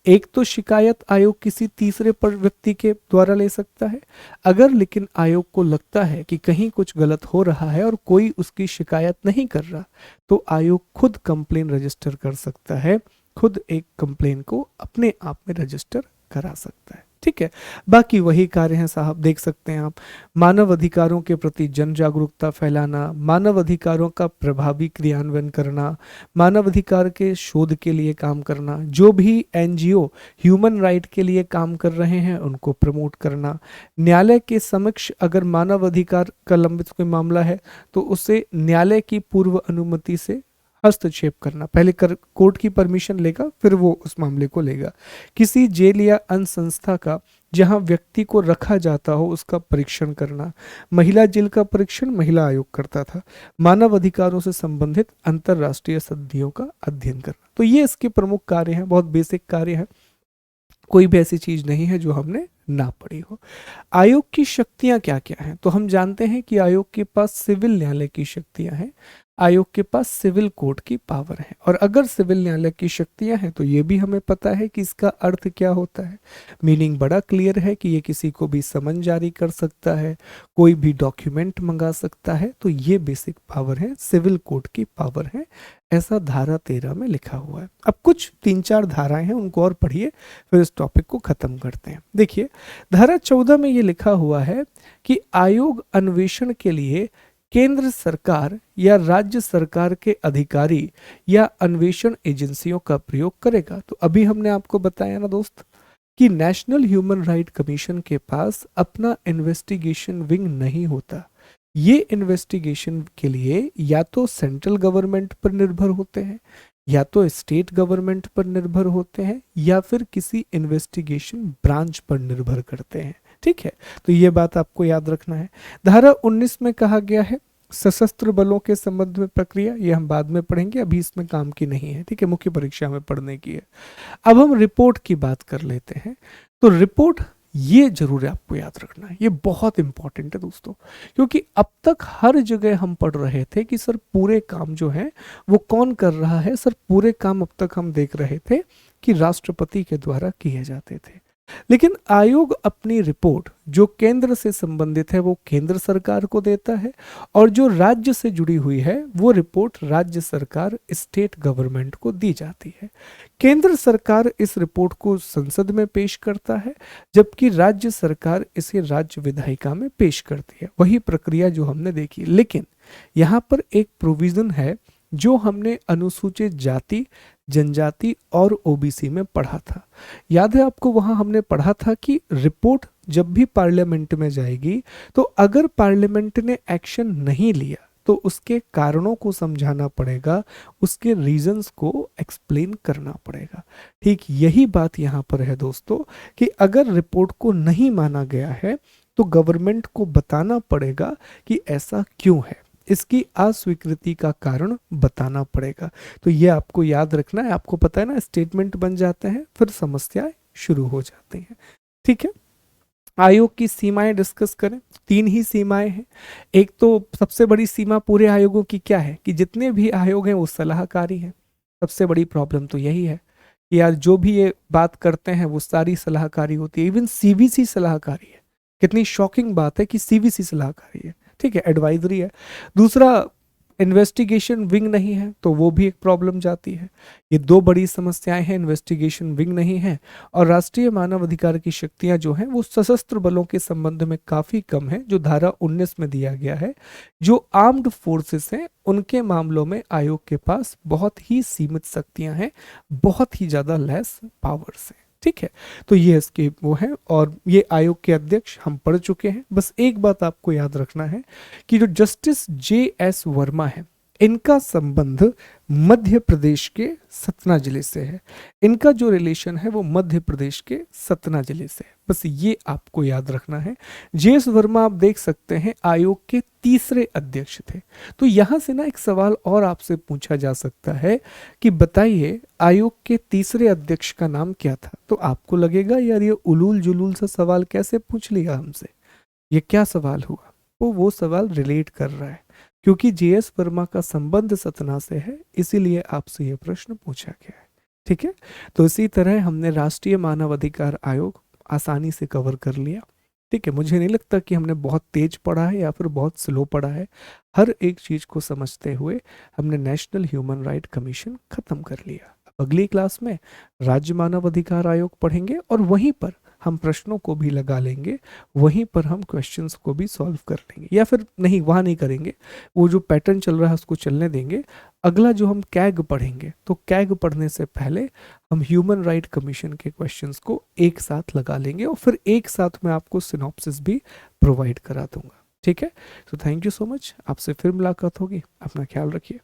एक तो शिकायत आयोग किसी तीसरे पर व्यक्ति के द्वारा ले सकता है, अगर लेकिन आयोग को लगता है कि कहीं कुछ गलत हो रहा है और कोई उसकी शिकायत नहीं कर रहा तो आयोग खुद कंप्लेन रजिस्टर कर सकता है, खुद एक कंप्लेन को अपने आप में रजिस्टर करा सकता है। ठीक है, बाकी वही कार्य हैं साहब, देख सकते हैं आप। मानव अधिकारों के प्रति जन जागरूकता फैलाना, मानव अधिकारों का प्रभावी क्रियान्वयन करना, मानव अधिकार के शोध के लिए काम करना, जो भी एनजीओ ह्यूमन राइट के लिए काम कर रहे हैं उनको प्रमोट करना, न्यायालय के समक्ष अगर मानव अधिकार का लंबित कोई मामला है तो उसे न्यायालय की पूर्व अनुमति से हस्तक्षेप करना, पहले कोर्ट की परमिशन लेगा फिर वो उस मामले को लेगा। किसी जेल या अन्य संस्था का जहां व्यक्ति को रखा जाता हो उसका परीक्षण करना, महिला जेल का परीक्षण महिला आयोग करता था। मानव अधिकारों से संबंधित अंतरराष्ट्रीय संधियों का अध्ययन करना, तो ये इसके प्रमुख कार्य हैं, बहुत बेसिक कार्य है, कोई भी ऐसी चीज नहीं है जो हमने ना पढ़ी हो। आयोग की शक्तियां क्या क्या हैं? तो हम जानते हैं कि आयोग के पास सिविल न्यायालय की शक्तियां हैं, आयोग के पास सिविल कोर्ट की पावर है। और अगर सिविल न्यायालय की शक्तियां हैं तो ये भी हमें पता है कि इसका अर्थ क्या होता है। मीनिंग बड़ा क्लियर है कि ये किसी को भी समन जारी कर सकता है, कोई भी डॉक्यूमेंट मंगा सकता है। तो ये बेसिक पावर है, सिविल कोर्ट की पावर है ऐसा धारा 13 में लिखा हुआ है। अब कुछ 3-4 धाराएं हैं, उनको और पढ़िए, फिर इस टॉपिक को खत्म करते हैं। देखिए, धारा 14 में ये लिखा हुआ है कि आयोग अन्वेषण के लिए केंद्र सरकार या राज्य सरकार के अधिकारी या अन्वेषण एजेंसियों का प्रयोग करेगा। तो अभी हमने आपको बताया ना दोस्त कि नेशनल ह्यूमन राइट कमीशन के पास अपना इन्वेस्टिगेशन विंग नहीं होता। ये इन्वेस्टिगेशन के लिए या तो सेंट्रल गवर्नमेंट पर निर्भर होते हैं, या तो स्टेट गवर्नमेंट पर निर्भर होते हैं, या फिर किसी इन्वेस्टिगेशन ब्रांच पर निर्भर करते हैं। ठीक है, तो ये बात आपको याद रखना है। धारा 19 में कहा गया है सशस्त्र बलों के संबंध में प्रक्रिया, ये हम बाद में पढ़ेंगे, अभी इसमें काम की नहीं है। ठीक है, मुख्य परीक्षा में पढ़ने की है। अब हम रिपोर्ट की बात कर लेते हैं। तो रिपोर्ट ये जरूर आपको याद रखना है, ये बहुत इंपॉर्टेंट है दोस्तों, क्योंकि अब तक हर जगह हम पढ़ रहे थे कि सर पूरे काम जो है वो कौन कर रहा है। सर पूरे काम अब तक हम देख रहे थे कि राष्ट्रपति के द्वारा किए जाते थे, लेकिन आयोग अपनी रिपोर्ट जो केंद्र से संबंधित है वो केंद्र सरकार को देता है, और जो राज्य से जुड़ी हुई है वो रिपोर्ट राज्य सरकार स्टेट गवर्नमेंट को दी जाती है। केंद्र सरकार इस रिपोर्ट को संसद में पेश करता है, जबकि राज्य सरकार इसे राज्य विधायिका में पेश करती है। वही प्रक्रिया जो हमने देखी, लेकिन यहाँ पर एक प्रोविजन है जो हमने अनुसूचित जाति, जनजाति और ओबीसी में पढ़ा था। याद है आपको, वहां हमने पढ़ा था कि रिपोर्ट जब भी पार्लियामेंट में जाएगी तो अगर पार्लियामेंट ने एक्शन नहीं लिया तो उसके कारणों को समझाना पड़ेगा, उसके रीजंस को एक्सप्लेन करना पड़ेगा। ठीक यही बात यहाँ पर है दोस्तों कि अगर रिपोर्ट को नहीं माना गया है तो गवर्नमेंट को बताना पड़ेगा कि ऐसा क्यों है, इसकी अस्वीकृति का कारण बताना पड़ेगा। तो ये आपको याद रखना है। आपको पता है ना, स्टेटमेंट बन जाते हैं फिर समस्याएं शुरू हो जाती हैं। ठीक है, आयोग की सीमाएं डिस्कस करें। 3 ही सीमाएं हैं। एक तो सबसे बड़ी सीमा पूरे आयोगों की क्या है कि जितने भी आयोग हैं वो सलाहकारी हैं। सबसे बड़ी प्रॉब्लम तो यही है कि यार जो भी ये बात करते हैं वो सारी सलाहकारी होती है। इवन सीवीसी सलाहकारी है। कितनी शॉकिंग बात है कि सीवीसी सलाहकारी है। ठीक है, एडवाइजरी है। दूसरा, इन्वेस्टिगेशन विंग नहीं है, तो वो भी एक प्रॉब्लम जाती है। ये 2 बड़ी समस्याएं हैं, इन्वेस्टिगेशन विंग नहीं है और राष्ट्रीय मानव अधिकार की शक्तियां जो हैं वो सशस्त्र बलों के संबंध में काफी कम है, जो धारा 19 में दिया गया है। जो आर्म्ड फोर्सेस हैं उनके मामलों में आयोग के पास बहुत ही सीमित शक्तियां हैं, बहुत ही ज्यादा लेस पावर्स हैं। ठीक है, तो ये इसके वो है, और ये आयोग के अध्यक्ष हम पढ़ चुके हैं। बस एक बात आपको याद रखना है कि जो जस्टिस JS वर्मा है, इनका संबंध मध्य प्रदेश के सतना जिले से है। इनका जो रिलेशन है वो मध्य प्रदेश के सतना जिले से है। बस ये आपको याद रखना है। JS वर्मा आप देख सकते हैं आयोग के 3रे अध्यक्ष थे। तो यहां से ना एक सवाल और आपसे पूछा जा सकता है कि बताइए आयोग के 3रे अध्यक्ष का नाम क्या था। तो आपको लगेगा यार ये उलूल जुलूल सा सवाल कैसे पूछ लिया हमसे, ये क्या सवाल हुआ। वो सवाल रिलेट कर रहा है क्योंकि JS वर्मा का संबंध सतना से है, इसीलिए आपसे यह प्रश्न पूछा गया है। ठीक है, तो इसी तरह हमने राष्ट्रीय मानव अधिकार आयोग आसानी से कवर कर लिया। ठीक है, मुझे नहीं लगता कि हमने बहुत तेज पढ़ा है या फिर बहुत स्लो पढ़ा है। हर एक चीज को समझते हुए हमने नेशनल ह्यूमन राइट कमीशन खत्म कर लिया। अब अगली क्लास में राज्य मानव अधिकार आयोग पढ़ेंगे और वहीं पर हम प्रश्नों को भी लगा लेंगे, वहीं पर हम क्वेश्चंस को भी सॉल्व कर लेंगे, या फिर नहीं, वहाँ नहीं करेंगे, वो जो पैटर्न चल रहा है उसको चलने देंगे। अगला जो हम कैग पढ़ेंगे, तो कैग पढ़ने से पहले हम ह्यूमन राइट कमीशन के क्वेश्चंस को एक साथ लगा लेंगे और फिर एक साथ मैं आपको सिनॉप्सिस भी प्रोवाइड करा दूंगा। ठीक है, तो थैंक यू सो मच। आपसे फिर मुलाकात होगी। अपना ख्याल रखिए।